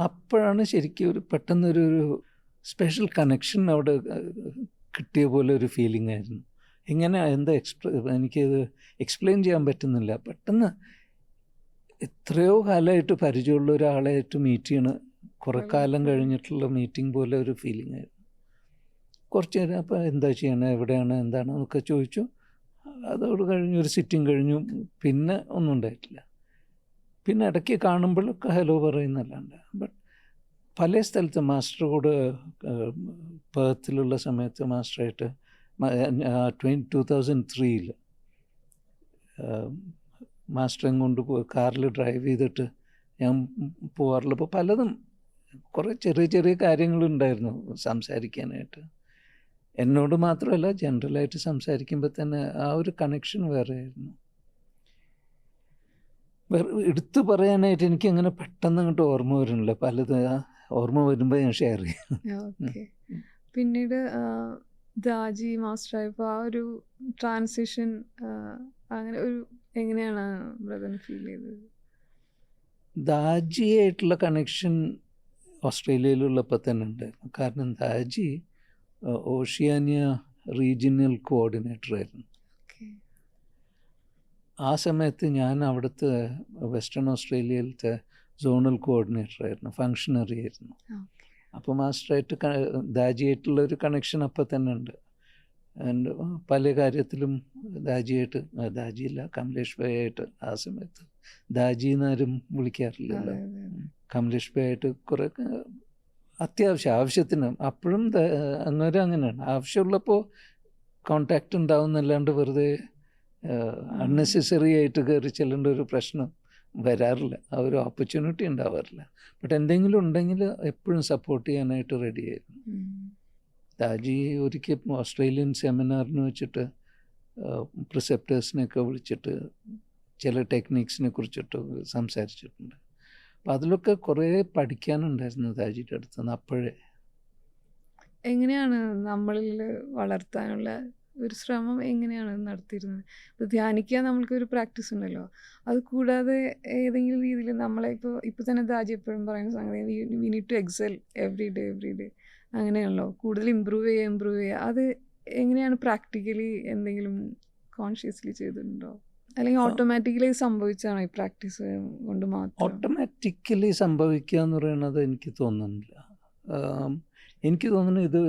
അപ്പോഴാണ് ശരിക്കും ഒരു പെട്ടെന്നൊരു സ്പെഷ്യൽ കണക്ഷൻ അവിടെ കിട്ടിയ പോലെ ഒരു ഫീലിംഗ് ആയിരുന്നു. എന്താ എനിക്കത് എക്സ്പ്ലെയിൻ ചെയ്യാൻ പറ്റുന്നില്ല. പെട്ടെന്ന് എത്രയോ കാലമായിട്ട് പരിചയമുള്ള ഒരാളായിട്ട് മീറ്റ് ചെയ്യണ, കുറേ കാലം കഴിഞ്ഞിട്ടുള്ള മീറ്റിംഗ് പോലെ ഒരു ഫീലിംഗ് ആയിരുന്നു. കുറച്ച് നേരം അപ്പോൾ എന്താ ചെയ്യണത്, എവിടെയാണ്, എന്താണ് എന്നൊക്കെ ചോദിച്ചു. അതോട് കഴിഞ്ഞ് ഒരു സിറ്റിംഗ് കഴിഞ്ഞു. പിന്നെ ഒന്നും ഉണ്ടായിട്ടില്ല. പിന്നെ ഇടയ്ക്ക് കാണുമ്പോഴൊക്കെ ഹലോ പറയുന്നല്ലാണ്ട്. ബട്ട് പല സ്ഥലത്ത് മാസ്റ്റർ കൂടെ പേർത്തിലുള്ള സമയത്ത് മാസ്റ്ററായിട്ട് 2003 മാസ്റ്ററെ കൊണ്ട് കാറിൽ ഡ്രൈവ് ചെയ്തിട്ട് ഞാൻ പോകാറുള്ളൂ. അപ്പോൾ പലതും കുറേ ചെറിയ ചെറിയ കാര്യങ്ങളുണ്ടായിരുന്നു സംസാരിക്കാനായിട്ട്. എന്നോട് മാത്രമല്ല, ജനറലായിട്ട് സംസാരിക്കുമ്പോൾ തന്നെ ആ ഒരു കണക്ഷൻ വേറെ ആയിരുന്നു. എടുത്തു പറയാനായിട്ട് എനിക്കങ്ങനെ പെട്ടെന്ന് അങ്ങോട്ട് ഓർമ്മ വരുന്നില്ല. പലത് ഓർമ്മ വരുമ്പോൾ ഞാൻ ഷെയർ ചെയ്യാം. പിന്നീട് ദാജി മാസ്റ്ററായപ്പോൾ ആ ഒരു ട്രാൻസിഷൻ അങ്ങനെ ഒരു എങ്ങനെയാണ് ബ്രദറിന് ഫീൽ ചെയ്തത്? ദാജിയായിട്ടുള്ള കണക്ഷൻ ഓസ്ട്രേലിയയിലുള്ളപ്പോൾ തന്നെ ഉണ്ടായിരുന്നു. കാരണം ദാജി ഓഷ്യാനിയ റീജിയണൽ കോർഡിനേറ്റർ ആയിരുന്നു. ഓക്കെ. ആ സമയത്ത് ഞാൻ അവിടുത്തെ വെസ്റ്റേൺ ഓസ്ട്രേലിയയിലത്തെ സോണൽ കോർഡിനേറ്റർ ആയിരുന്നു, ഫങ്ഷണറി ആയിരുന്നു. ഓക്കെ. അപ്പോൾ മാസ്റ്ററായിട്ട് ദാജിയായിട്ടുള്ള ഒരു കണക്ഷൻ അപ്പം തന്നെ ഉണ്ട്. ആൻഡ് പല കാര്യത്തിലും ദാജിയില്ല കമലേഷ് ഭായി ആയിട്ട് ആ സമയത്ത് ദാജി എന്നാരും വിളിക്കാറില്ലല്ലോ. കമലേഷ് ഭായി ആയിട്ട് കുറേ ആവശ്യത്തിന് അപ്പോഴും അങ്ങനെയാണ്, ആവശ്യമുള്ളപ്പോൾ കോണ്ടാക്റ്റ് ഉണ്ടാവും എന്നല്ലാണ്ട് വെറുതെ അൺനെസസറി ആയിട്ട് കയറി ചെല്ലേണ്ട ഒരു പ്രശ്നം വരാറില്ല, ആ ഒരു ഓപ്പർച്യൂണിറ്റി ഉണ്ടാവാറില്ല. ബട്ട് എന്തെങ്കിലും ഉണ്ടെങ്കിൽ എപ്പോഴും സപ്പോർട്ട് ചെയ്യാനായിട്ട് റെഡി ആയിരുന്നു. ദാജി ഒരിക്കൽ ഓസ്ട്രേലിയൻ സെമിനാറിന് വെച്ചിട്ട് പ്രിസെപ്റ്റേഴ്സിനെയൊക്കെ വിളിച്ചിട്ട് ചില ടെക്നിക്സിനെ കുറിച്ചിട്ട് സംസാരിച്ചിട്ടുണ്ട്. അപ്പം അതിലൊക്കെ കുറേ പഠിക്കാനുണ്ടായിരുന്നു ദാജിയുടെ അടുത്ത് നിന്ന്. അപ്പോഴേ എങ്ങനെയാണ് നമ്മളിൽ വളർത്താനുള്ള ഒരു ശ്രമം എങ്ങനെയാണ് നടത്തിയിരുന്നത്? ഇപ്പോൾ ധ്യാനിക്കാൻ നമ്മൾക്കൊരു പ്രാക്ടീസ് ഉണ്ടല്ലോ, അത് കൂടാതെ ഏതെങ്കിലും രീതിയിൽ നമ്മളെ ഇപ്പോൾ തന്നെ ദാജി എപ്പോഴും പറയുന്ന സംഗതി we need to excel every day അങ്ങനെയാണല്ലോ, കൂടുതൽ ഇമ്പ്രൂവ് ചെയ്യുക. അത് എങ്ങനെയാണ് പ്രാക്ടിക്കലി എന്തെങ്കിലും കോൺഷ്യസ്ലി ചെയ്തിട്ടുണ്ടോ, അല്ലെങ്കിൽ ഓട്ടോമാറ്റിക്കലി സംഭവിച്ചാണോ ഈ പ്രാക്ടീസ് കൊണ്ട് മാത്രം? ഓട്ടോമാറ്റിക്കലി സംഭവിക്കുക എന്ന് പറയുന്നത് എനിക്ക് തോന്നുന്നില്ല. എനിക്ക് തോന്നുന്നു ഇത്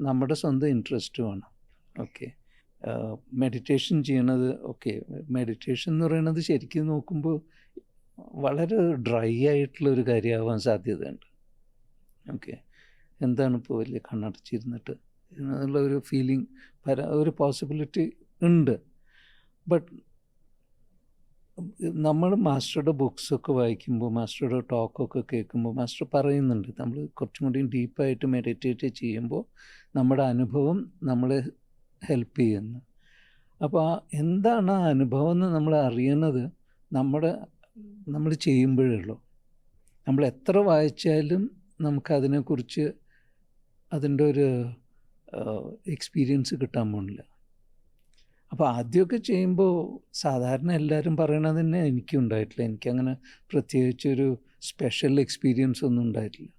നമ്മുടെ സ്വന്തം ഇൻട്രസ്റ്റുമാണ്. ഓക്കെ, മെഡിറ്റേഷൻ ചെയ്യണത് മെഡിറ്റേഷൻ എന്ന് പറയുന്നത് ശരിക്കും നോക്കുമ്പോൾ വളരെ ഡ്രൈ ആയിട്ടുള്ളൊരു കാര്യമാവാൻ സാധ്യതയുണ്ട്. ഓക്കെ, എന്താണ് ഇപ്പോൾ വലിയ കണ്ണടച്ചിരുന്നിട്ട് എന്നുള്ള ഒരു ഫീലിംഗ് ഒരു പോസിബിലിറ്റി ഉണ്ട്. ബട്ട് നമ്മൾ മാസ്റ്ററുടെ ബുക്സൊക്കെ വായിക്കുമ്പോൾ, മാസ്റ്ററുടെ ടോക്കൊക്കെ കേൾക്കുമ്പോൾ മാസ്റ്റർ പറയുന്നുണ്ട് നമ്മൾ കുറച്ചും കൂടി ഡീപ്പായിട്ട് മെഡിറ്റേറ്റ് ചെയ്യുമ്പോൾ നമ്മുടെ അനുഭവം നമ്മളെ ഹെൽപ്പ് ചെയ്യുന്നു. അപ്പോൾ എന്താണ് ആ അനുഭവം എന്ന് നമ്മൾ അറിയുന്നത് നമ്മൾ ചെയ്യുമ്പോഴുള്ളൂ. നമ്മൾ എത്ര വായിച്ചാലും നമുക്കതിനെക്കുറിച്ച് അതിൻ്റെ ഒരു എക്സ്പീരിയൻസ് കിട്ടാൻ പോണില്ല. അപ്പോൾ ആദ്യമൊക്കെ ചെയ്യുമ്പോൾ സാധാരണ എല്ലാവരും പറയണത് തന്നെ എനിക്കും ഉണ്ടായിട്ടില്ല. എനിക്കങ്ങനെ പ്രത്യേകിച്ചൊരു സ്പെഷ്യൽ എക്സ്പീരിയൻസ് ഒന്നും ഉണ്ടായിട്ടില്ല.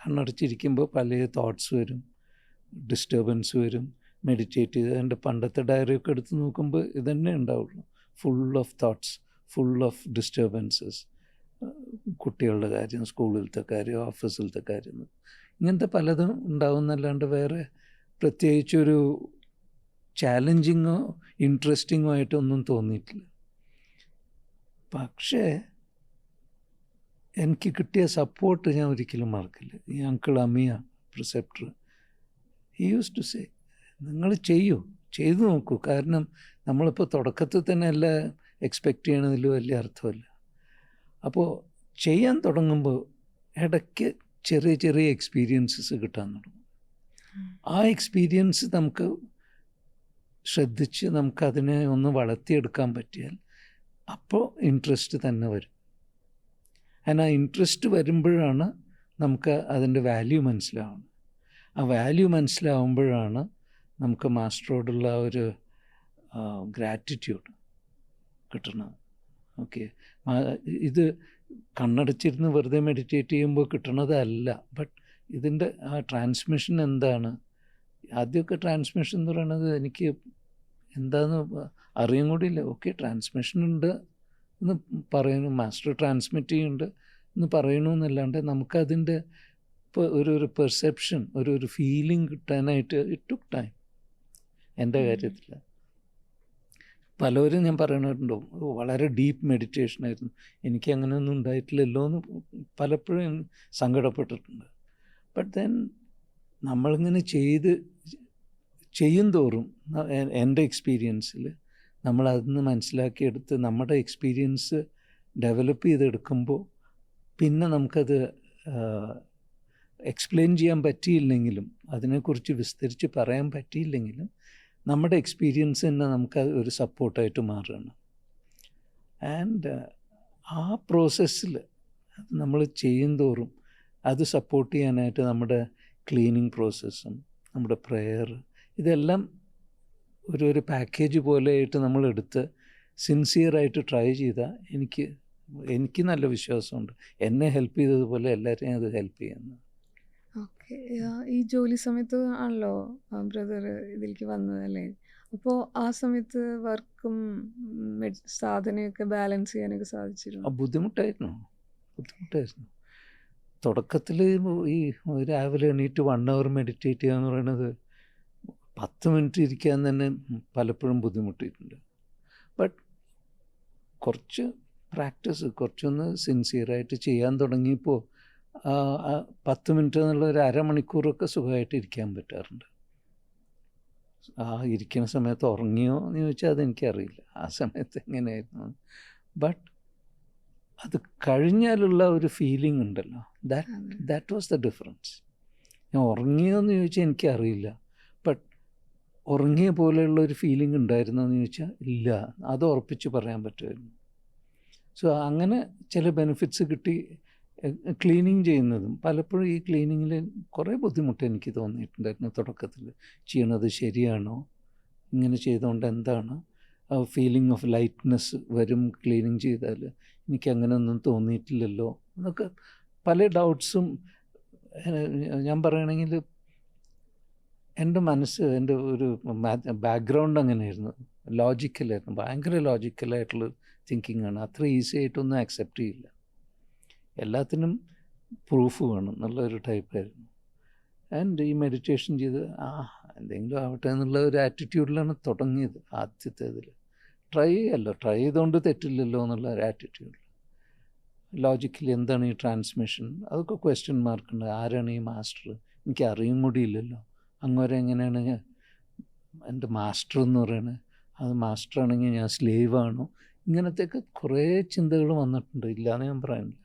കണ്ണടച്ചിരിക്കുമ്പോൾ പല തോട്ട്സ് വരും, ഡിസ്റ്റർബൻസ് വരും. മെഡിറ്റേറ്റ് ചെയ്ത് എൻ്റെ പണ്ടത്തെ ഡയറിയൊക്കെ എടുത്ത് നോക്കുമ്പോൾ ഇതന്നെ ഉണ്ടാവുള്ളൂ, full of thoughts, full of disturbances. കുട്ടികളുടെ കാര്യം, സ്കൂളിലത്തെ കാര്യം, ഓഫീസിലത്തെ കാര്യം, ഇങ്ങനത്തെ പലതും ഉണ്ടാവുന്നല്ലാണ്ട് വേറെ പ്രത്യേകിച്ചൊരു ചാലഞ്ചിങ്ങോ ഇൻട്രസ്റ്റിങ്ങോ ആയിട്ടൊന്നും തോന്നിയിട്ടില്ല. പക്ഷേ എനിക്ക് കിട്ടിയ സപ്പോർട്ട് ഞാൻ ഒരിക്കലും മറക്കില്ല. ഈ uncle Amiya preceptor, he use to say, നിങ്ങൾ ചെയ്തു നോക്കൂ. കാരണം നമ്മളിപ്പോൾ തുടക്കത്തിൽ തന്നെ എല്ലാം എക്സ്പെക്റ്റ് ചെയ്യണതിൽ വലിയ അർത്ഥമില്ല. അപ്പോൾ ചെയ്യാൻ തുടങ്ങുമ്പോൾ ഇടയ്ക്ക് ചെറിയ ചെറിയ എക്സ്പീരിയൻസസ് കിട്ടാൻ തുടങ്ങും. ആ എക്സ്പീരിയൻസ് നമുക്ക് ശ്രദ്ധിച്ച് നമുക്കതിനെ ഒന്ന് വളർത്തിയെടുക്കാൻ പറ്റിയാൽ അപ്പോൾ ഇൻട്രസ്റ്റ് തന്നെ വരും. ആ ഇൻട്രസ്റ്റ് വരുമ്പോഴാണ് നമുക്ക് അതിൻ്റെ വാല്യൂ മനസ്സിലാവുന്നത്. ആ വാല്യൂ മനസ്സിലാവുമ്പോഴാണ് നമുക്ക് മാസ്റ്ററോടുള്ള ഒരു ഗ്രാറ്റിറ്റ്യൂഡ് കിട്ടണം. ഓക്കെ, ഇത് കണ്ണടച്ചിരുന്ന് വെറുതെ മെഡിറ്റേറ്റ് ചെയ്യുമ്പോൾ കിട്ടണതല്ല. ബട്ട് ഇതിൻ്റെ ആ ട്രാൻസ്മിഷൻ എന്താണ്? ആദ്യമൊക്കെ ട്രാൻസ്മിഷൻ എന്ന് പറയുന്നത് എനിക്ക് എന്താണെന്ന് അറിയാൻ കൂടിയില്ല. ഓക്കെ, ട്രാൻസ്മിഷൻ ഉണ്ട് എന്ന് പറയുന്നു, മാസ്റ്റർ ട്രാൻസ്മിറ്റ് ചെയ്യുന്നുണ്ട് എന്ന് പറയണമെന്നല്ലാണ്ട് നമുക്കതിൻ്റെ ഇപ്പോൾ ഒരു പെർസെപ്ഷൻ, ഒരു ഫീലിംഗ് കിട്ടാനായിട്ട് ഇറ്റ് ടുക്ക് ടൈം. എൻ്റെ കാര്യത്തിൽ പലവരും ഞാൻ പറയണുണ്ടോ വളരെ ഡീപ്പ് മെഡിറ്റേഷൻ ആയിരുന്നു, എനിക്ക് അങ്ങനെയൊന്നും ഉണ്ടായിട്ടില്ലല്ലോ എന്ന് പലപ്പോഴും സങ്കടപ്പെട്ടിട്ടുണ്ട്. ബട്ട് ദെൻ നമ്മളിങ്ങനെ ചെയ്യും തോറും എൻ്റെ എക്സ്പീരിയൻസിൽ നമ്മളതിന്ന് മനസ്സിലാക്കിയെടുത്ത് നമ്മുടെ എക്സ്പീരിയൻസ് ഡെവലപ്പ് ചെയ്തെടുക്കുമ്പോൾ പിന്നെ നമുക്കത് എക്സ്പ്ലെയിൻ ചെയ്യാൻ പറ്റിയില്ലെങ്കിലും, അതിനെക്കുറിച്ച് വിസ്തരിച്ച് പറയാൻ പറ്റിയില്ലെങ്കിലും നമ്മുടെ എക്സ്പീരിയൻസ് തന്നെ നമുക്ക് ഒരു സപ്പോർട്ടായിട്ട് മാറുകയാണ്. ആൻഡ് ആ പ്രോസസ്സിൽ നമ്മൾ ചെയ്യും തോറും അത് സപ്പോർട്ട് ചെയ്യാനായിട്ട് നമ്മുടെ ക്ലീനിങ് പ്രോസസ്സും നമ്മുടെ പ്രെയർ, ഇതെല്ലാം ഒരു പാക്കേജ് പോലെയായിട്ട് നമ്മളെടുത്ത് സിൻസിയറായിട്ട് ട്രൈ ചെയ്താൽ എനിക്ക് നല്ല വിശ്വാസമുണ്ട് എന്നെ ഹെൽപ്പ് ചെയ്തതുപോലെ എല്ലാവരെയും അത് ഹെൽപ്പ് ചെയ്യുന്നു. ഓക്കെ. ഈ ജോലി സമയത്ത് ആണല്ലോ ബ്രദർ ഇതിലേക്ക് വന്നത് അല്ലേ? അപ്പോൾ ആ സമയത്ത് വർക്കും സാധനയൊക്കെ ബാലൻസ് ചെയ്യാനൊക്കെ സാധിച്ചിരുന്നു? ബുദ്ധിമുട്ടായിരുന്നു. തുടക്കത്തിൽ ഈ രാവിലെ എണീറ്റ് 1 hour മെഡിറ്റേറ്റ് ചെയ്യുക എന്ന് പറയുന്നത് 10 മിനിറ്റ് ഇരിക്കാൻ തന്നെ പലപ്പോഴും ബുദ്ധിമുട്ടിയിട്ടുണ്ട്. ബട്ട് കുറച്ച് പ്രാക്ടീസ്, കുറച്ചൊന്ന് സിൻസിയറായിട്ട് ചെയ്യാൻ തുടങ്ങിയപ്പോൾ 10 മിനിറ്റ് എന്നുള്ള ഒരു അരമണിക്കൂറൊക്കെ സുഖമായിട്ട് ഇരിക്കാൻ പറ്റാറുണ്ട്. ഇരിക്കുന്ന സമയത്ത് ഉറങ്ങിയോ എന്ന് ചോദിച്ചാൽ അതെനിക്കറിയില്ല ആ സമയത്ത് എങ്ങനെയായിരുന്നു. ബട്ട് അത് കഴിഞ്ഞാലുള്ള ഒരു ഫീലിംഗ് ഉണ്ടല്ലോ, ദാറ്റ് വാസ് ദ ഡിഫറൻസ്. ഞാൻ ഉറങ്ങിയോ എന്ന് ചോദിച്ചാൽ എനിക്കറിയില്ല, ബട്ട് ഉറങ്ങിയ പോലെയുള്ള ഒരു ഫീലിംഗ് ഉണ്ടായിരുന്നോ എന്ന് ചോദിച്ചാൽ ഇല്ല, അത് ഉറപ്പിച്ച് പറയാൻ പറ്റുമായിരുന്നു. സോ അങ്ങനെ ചില ബെനിഫിറ്റ്സ് കിട്ടി. ക്ലീനിങ് ചെയ്യുന്നതും പലപ്പോഴും ഈ ക്ലീനിങ്ങിൽ കുറേ ബുദ്ധിമുട്ട് എനിക്ക് തോന്നിയിട്ടുണ്ടായിരുന്നു. തുടക്കത്തിൽ ചെയ്യണത് ശരിയാണോ, ഇങ്ങനെ ചെയ്തുകൊണ്ട് എന്താണ് ഫീലിംഗ് ഓഫ് ലൈറ്റ്നെസ് വരും ക്ലീനിങ് ചെയ്താൽ, എനിക്കങ്ങനെയൊന്നും തോന്നിയിട്ടില്ലല്ലോ എന്നൊക്കെ പല ഡൗട്ട്സും. ഞാൻ പറയുകയാണെങ്കിൽ എൻ്റെ മനസ്സ്, എൻ്റെ ഒരു ബാക്ക്ഗ്രൗണ്ട് അങ്ങനെയായിരുന്നു, ലോജിക്കലായിരുന്നു, ഭയങ്കര ലോജിക്കലായിട്ടുള്ള തിങ്കിങ് ആണ്. അത്ര ഈസി ആയിട്ടൊന്നും ആക്സെപ്റ്റ് ചെയ്യില്ല, എല്ലാത്തിനും പ്രൂഫ് വേണം എന്നുള്ളൊരു ടൈപ്പായിരുന്നു. ആൻഡ് ഈ മെഡിറ്റേഷൻ ചെയ്ത് എന്തെങ്കിലും ആവട്ടെ എന്നുള്ള ഒരു ആറ്റിറ്റ്യൂഡിലാണ് തുടങ്ങിയത്. ആദ്യത്തേതിൽ ട്രൈ ചെയ്തുകൊണ്ട് തെറ്റില്ലല്ലോ എന്നുള്ള ഒരു ആറ്റിറ്റ്യൂഡിൽ. ലോജിക്കലി എന്താണ് ഈ ട്രാൻസ്മിഷൻ, അതൊക്കെ ക്വസ്റ്റ്യൻ മാർക്കുണ്ട്. ആരാണ് ഈ മാസ്റ്റർ, എനിക്ക് അറിയും കൂടിയില്ലല്ലോ. അങ്ങോരെ എങ്ങനെയാണ് എൻ്റെ മാസ്റ്റർ എന്ന് പറയുന്നത്, അത് മാസ്റ്ററാണെങ്കിൽ ഞാൻ സ്ലേവാണോ, ഇങ്ങനത്തെയൊക്കെ കുറേ ചിന്തകൾ വന്നിട്ടുണ്ട്, ഇല്ലയെന്ന് ഞാൻ പറയുന്നില്ല.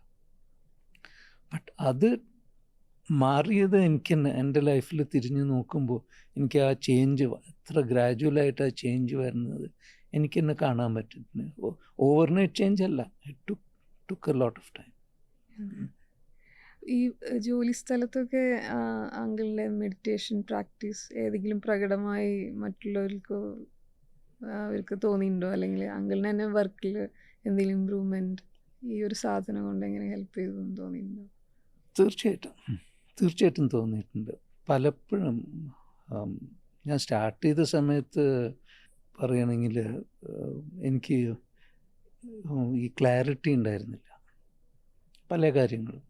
ബട്ട് അത് മാറിയത് എനിക്ക് എൻ്റെ ലൈഫിൽ തിരിഞ്ഞു നോക്കുമ്പോൾ എനിക്ക് ആ ചേഞ്ച് എത്ര ഗ്രാജുവലായിട്ട് ആ ചേഞ്ച് വരുന്നത് എനിക്കെന്നെ കാണാൻ പറ്റുന്നു. ഓവർനൈറ്റ് ചേഞ്ച് അല്ല, it took a lot of time. ഈ ജോലി സ്ഥലത്തൊക്കെ അങ്കിളിൻ്റെ മെഡിറ്റേഷൻ പ്രാക്ടീസ് ഏതെങ്കിലും പ്രകടമായി അവർക്ക് തോന്നിയിട്ടുണ്ടോ? അല്ലെങ്കിൽ അങ്കിളിന് തന്നെ വർക്കിൽ എന്തെങ്കിലും ഇമ്പ്രൂവ്മെൻറ്റ് ഈ ഒരു സാധനം കൊണ്ട് എങ്ങനെ ഹെൽപ്പ് ചെയ്തു എന്ന് തോന്നിയിട്ടുണ്ടോ? തീർച്ചയായിട്ടും തോന്നിയിട്ടുണ്ട്. പലപ്പോഴും ഞാൻ സ്റ്റാർട്ട് ചെയ്ത സമയത്ത് പറയുകയാണെങ്കിൽ എനിക്ക് ഈ ക്ലാരിറ്റി ഉണ്ടായിരുന്നില്ല പല കാര്യങ്ങളും.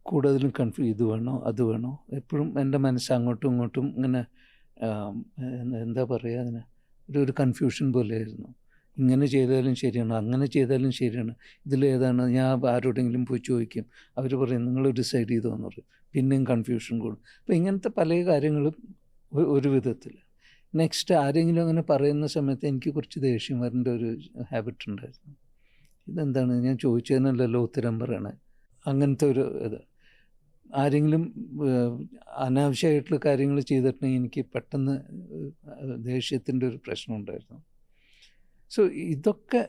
കൂടുതലും ഇത് വേണോ അത് വേണോ, എപ്പോഴും എൻ്റെ മനസ്സ് അങ്ങോട്ടും ഇങ്ങോട്ടും ഇങ്ങനെ എന്താ പറയുക, അതിന് ഒരു കൺഫ്യൂഷൻ പോലെയായിരുന്നു. ഇങ്ങനെ ചെയ്താലും ശരിയാണ്, അങ്ങനെ ചെയ്താലും ശരിയാണ്, ഇതിലേതാണ്. ഞാൻ ആരോടെങ്കിലും പോയി ചോദിക്കും, അവർ പറയും നിങ്ങൾ ഡിസൈഡ് ചെയ്തോന്ന് പറയും, പിന്നെയും കൺഫ്യൂഷൻ കൂടും. അപ്പോൾ ഇങ്ങനത്തെ പല കാര്യങ്ങളും ഒരു വിധത്തിൽ. നെക്സ്റ്റ് ആരെങ്കിലും അങ്ങനെ പറയുന്ന സമയത്ത് എനിക്ക് കുറച്ച് ദേഷ്യം വരേണ്ട ഒരു ഹാബിറ്റ് ഉണ്ടായിരുന്നു. ഇതെന്താണ് ഞാൻ ചോദിച്ചതിനല്ലല്ലോ ഉത്തരം പറയണേ, അങ്ങനത്തെ ഒരു ഇത്. ആരെങ്കിലും അനാവശ്യമായിട്ടുള്ള കാര്യങ്ങൾ ചെയ്തിട്ടുണ്ടെങ്കിൽ എനിക്ക് പെട്ടെന്ന് ദേഷ്യത്തിൻ്റെ ഒരു പ്രശ്നം ഉണ്ടായിരുന്നു. സോ ഇതൊക്കെ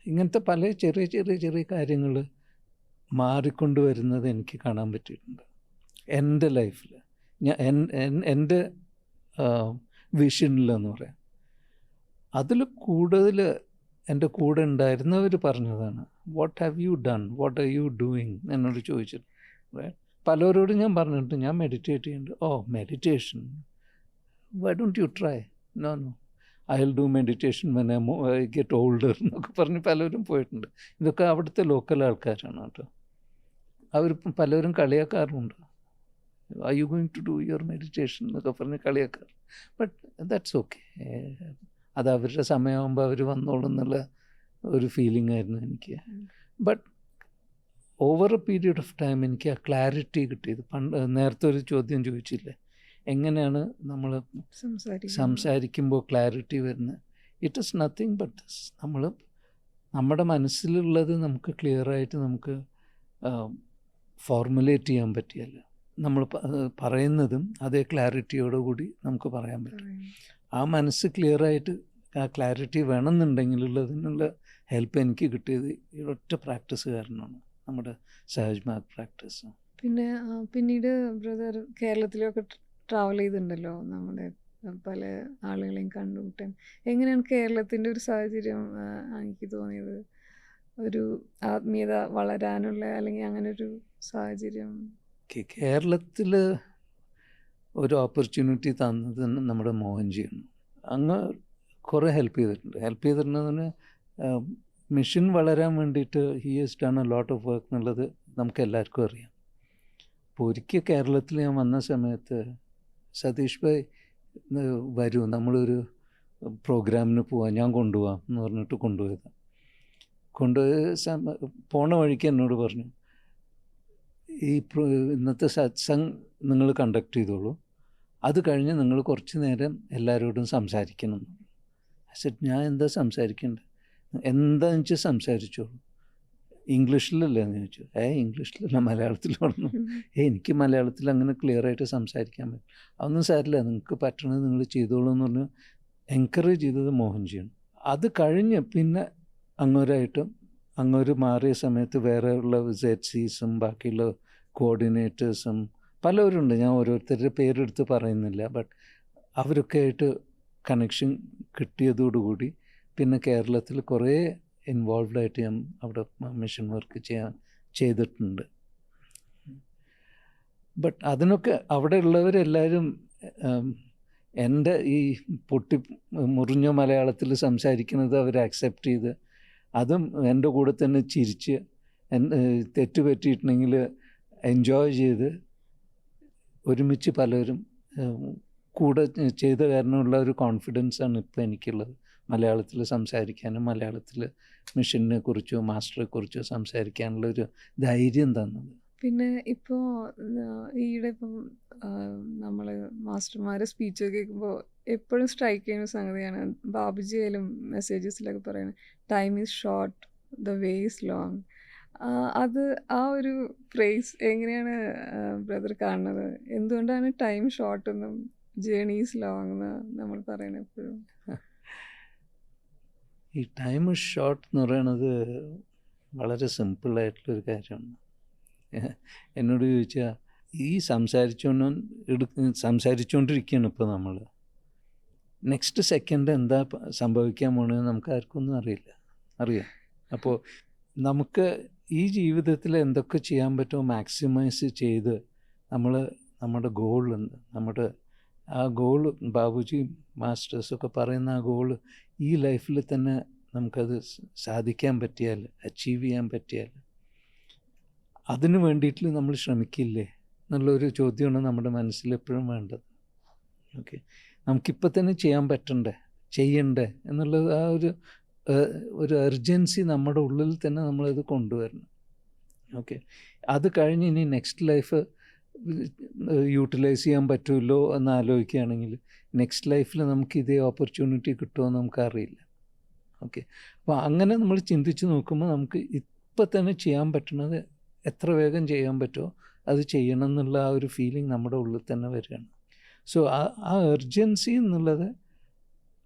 ഇങ്ങനത്തെ പല ചെറിയ ചെറിയ ചെറിയ കാര്യങ്ങൾ മാറിക്കൊണ്ടുവരുന്നത് എനിക്ക് കാണാൻ പറ്റിയിട്ടുണ്ട് എൻ്റെ ലൈഫിൽ. എൻ്റെ വിഷനിലെന്ന് പറയാം. അതിൽ കൂടുതൽ എൻ്റെ കൂടെ ഉണ്ടായിരുന്നവർ പറഞ്ഞതാണ്, what have you done, what are you doing എന്നോട് ചോദിച്ചിട്ട്. പലരോടും ഞാൻ പറഞ്ഞിട്ട് ഞാൻ മെഡിറ്റേറ്റ് ചെയ്യുന്നുണ്ട്. Meditation, why don't you try? No I will do meditation when I get older എന്നൊക്കെ പറഞ്ഞ് പലരും പോയിട്ടുണ്ട്. ഇതൊക്കെ അവിടുത്തെ ലോക്കൽ ആൾക്കാരാണ് കേട്ടോ. അവർ പലരും കളിയാക്കാറുണ്ട്, are you going to do your meditation എന്നൊക്കെ പറഞ്ഞ് കളിയാക്കാറ്. ബട്ട് ദാറ്റ്സ് ഓക്കെ, അത് അവരുടെ സമയമാകുമ്പോൾ അവർ വന്നോളും എന്നുള്ള ഒരു ഫീലിംഗ് ആയിരുന്നു എനിക്ക്. But over A period of time എനിക്ക് ആ ക്ലാരിറ്റി കിട്ടിയത്. നേരത്തെ ഒരു ചോദ്യം ചോദിച്ചില്ലേ, എങ്ങനെയാണ് നമ്മൾ സംസാരിക്കുമ്പോൾ ക്ലാരിറ്റി വരുന്നത്? It is nothing but this. നമ്മുടെ മനസ്സിലുള്ളത് നമുക്ക് ക്ലിയറായിട്ട് നമുക്ക് ഫോർമുലേറ്റ് ചെയ്യാൻ പറ്റിയല്ല. നമ്മൾ പറയുന്നതും അതേ ക്ലാരിറ്റിയോടുകൂടി നമുക്ക് പറയാൻ പറ്റും. ആ മനസ്സ് ക്ലിയറായിട്ട് ആ ക്ലാരിറ്റി വേണമെന്നുണ്ടെങ്കിലുള്ളതിനുള്ള ഹെൽപ്പ് എനിക്ക് കിട്ടിയത് ഈ ഒറ്റ പ്രാക്ടീസ് കാരണമാണ്, നമ്മുടെ സഹജ് മാർഗ് പ്രാക്ടീസ്. പിന്നെ പിന്നീട് ബ്രദർ കേരളത്തിലൊക്കെ ട്രാവൽ ചെയ്തിട്ടുണ്ടല്ലോ, നമ്മുടെ പല ആളുകളെയും കണ്ടുമുട്ടാൻ. എങ്ങനെയാണ് കേരളത്തിൻ്റെ ഒരു സാഹചര്യം എനിക്ക് തോന്നിയത് ഒരു ആത്മീയത വളരാനുള്ള, അല്ലെങ്കിൽ അങ്ങനെ ഒരു സാഹചര്യം? കേരളത്തിൽ ഒരു ഓപ്പർച്യൂണിറ്റി തന്നത് നമ്മുടെ മോഹൻജിയാണ്. അങ്ങ് കുറേ ഹെൽപ്പ് ചെയ്തിട്ടുണ്ടെന്ന് മിഷൻ വളരാൻ വേണ്ടിയിട്ട് he has done a lot of work എന്നുള്ളത് നമുക്ക് എല്ലാവർക്കും അറിയാം. അപ്പോൾ ഒരിക്കൽ കേരളത്തിൽ ഞാൻ വന്ന സമയത്ത് സതീഷ് ഭായ് വരൂ, നമ്മളൊരു പ്രോഗ്രാമിന് പോവാം, ഞാൻ കൊണ്ടുപോകാം എന്ന് പറഞ്ഞിട്ട് കൊണ്ടുപോയതാണ്. പോണ വഴിക്ക് എന്നോട് പറഞ്ഞു, ഈ ഇന്നത്തെ സത്സംഗ് നിങ്ങൾ കണ്ടക്ട് ചെയ്തോളൂ, അത് കഴിഞ്ഞ് നിങ്ങൾ കുറച്ച് നേരം എല്ലാവരോടും സംസാരിക്കണം. ഞാൻ എന്താ സംസാരിക്കേണ്ടത്? എന്താണെന്ന് വെച്ചാൽ സംസാരിച്ചോളൂ. ഇംഗ്ലീഷിലല്ലേ എന്ന് ചോദിച്ചു. ഇംഗ്ലീഷിലല്ല, മലയാളത്തിൽ പറഞ്ഞു. എനിക്ക് മലയാളത്തിൽ അങ്ങനെ ക്ലിയറായിട്ട് സംസാരിക്കാൻ പറ്റും. അതൊന്നും സാരില്ല, നിങ്ങൾക്ക് പറ്റണത് നിങ്ങൾ ചെയ്തോളൂ എന്ന് പറഞ്ഞ് എൻകറേജ് ചെയ്തത് മോഹൻജിയാണ്. അത് കഴിഞ്ഞ് പിന്നെ അങ്ങോട്ട് മാറിയ സമയത്ത് വേറെ ഉള്ള ZCസും ബാക്കിയുള്ള കോർഡിനേറ്റേഴ്സും പലവരുണ്ട്. ഞാൻ ഓരോരുത്തരുടെ പേരെടുത്ത് പറയുന്നില്ല. ബട്ട് അവരൊക്കെ ആയിട്ട് കണക്ഷൻ കിട്ടിയതോടുകൂടി പിന്നെ കേരളത്തിൽ കുറേ ഇൻവോൾവ്ഡായിട്ട് ഞാൻ അവിടെ മിഷൻ വർക്ക് ചെയ്തിട്ടുണ്ട്. ബട്ട് അതിനൊക്കെ അവിടെ ഉള്ളവരെല്ലാവരും എൻ്റെ ഈ മുറിഞ്ഞ മലയാളത്തിൽ സംസാരിക്കുന്നത് അവർ അക്സെപ്റ്റ് ചെയ്ത്, അതും എൻ്റെ കൂടെ തന്നെ ചിരിച്ച്, തെറ്റ് പറ്റിയിട്ടുണ്ടെങ്കിൽ എൻജോയ് ചെയ്ത് ഒരുമിച്ച് പലരും കൂടെ ചെയ്ത കാരണമുള്ള ഒരു കോൺഫിഡൻസാണ് ഇപ്പോൾ എനിക്കുള്ളത്. മലയാളത്തിൽ സംസാരിക്കാനും മലയാളത്തിൽ മിഷനെ കുറിച്ചോ മാസ്റ്ററെ കുറിച്ചോ സംസാരിക്കാനുള്ളൊരു ധൈര്യം തന്നത്. പിന്നെ ഇപ്പോൾ ഈയിടെ ഇപ്പം നമ്മൾ മാസ്റ്റർമാരെ സ്പീച്ചൊക്കെ കേൾക്കുമ്പോൾ എപ്പോഴും സ്ട്രൈക്ക് ചെയ്യുന്ന സംഗതിയാണ്, ബാബുജി ആയാലും മെസ്സേജസിലൊക്കെ പറയുന്നത് time is short, the way is long. അത് ആ ഒരു ഫ്രേസ് എങ്ങനെയാണ് ബ്രദർ കാണുന്നത്? എന്തുകൊണ്ടാണ് ടൈം ഷോർട്ട് എന്നും ജേണി ഈസ് ലോങ് എന്ന് നമ്മൾ പറയുന്നത് എപ്പോഴും? ഈ ടൈം ഷോർട്ട് എന്ന് പറയണത് വളരെ സിമ്പിളായിട്ടുള്ളൊരു കാര്യമാണ്. എന്നോട് ചോദിച്ചാൽ ഈ സംസാരിച്ചുകൊണ്ടിരിക്കുകയാണ് ഇപ്പോൾ നമ്മൾ. നെക്സ്റ്റ് സെക്കൻഡ് എന്താ സംഭവിക്കാൻ പോകണമെന്ന് നമുക്ക് ആർക്കൊന്നും അറിയാം. അപ്പോൾ നമുക്ക് ഈ ജീവിതത്തിൽ എന്തൊക്കെ ചെയ്യാൻ പറ്റുമോ മാക്സിമൈസ് ചെയ്ത് നമ്മുടെ ഗോളുണ്ട്, ആ ഗോള് ബാബുജി മാസ്റ്റേഴ്സൊക്കെ പറയുന്ന ആ ഗോള് ഈ ലൈഫിൽ തന്നെ നമുക്കത് സാധിക്കാൻ പറ്റിയാൽ, അച്ചീവ് ചെയ്യാൻ പറ്റിയാൽ അതിന് വേണ്ടിയിട്ട് നമ്മൾ ശ്രമിക്കില്ലേ എന്നുള്ളൊരു ചോദ്യമാണ് നമ്മുടെ മനസ്സിൽ എപ്പോഴും വേണ്ടത്. ഓക്കെ, നമുക്കിപ്പോൾ തന്നെ ചെയ്യാൻ ചെയ്യണ്ടേ എന്നുള്ളത് ആ ഒരു എർജൻസി നമ്മുടെ ഉള്ളിൽ തന്നെ നമ്മളത് കൊണ്ടുവരണം. ഓക്കെ, അത് കഴിഞ്ഞ് ഇനി നെക്സ്റ്റ് ലൈഫ് യൂട്ടിലൈസ് ചെയ്യാൻ പറ്റുമല്ലോ എന്ന് ആലോചിക്കുകയാണെങ്കിൽ നെക്സ്റ്റ് ലൈഫിൽ നമുക്ക് ഇതേ ഓപ്പർച്യൂണിറ്റി കിട്ടുമോ എന്ന് നമുക്കറിയില്ല. ഓക്കെ, അപ്പോൾ അങ്ങനെ നമ്മൾ ചിന്തിച്ച് നോക്കുമ്പോൾ നമുക്ക് ഇപ്പം തന്നെ ചെയ്യാൻ പറ്റുന്നത് എത്ര വേഗം ചെയ്യാൻ പറ്റുമോ അത് ചെയ്യണം എന്നുള്ള ആ ഒരു ഫീലിംഗ് നമ്മുടെ ഉള്ളിൽ തന്നെ വരികയാണ്. സോ ആ എർജൻസി എന്നുള്ളത്,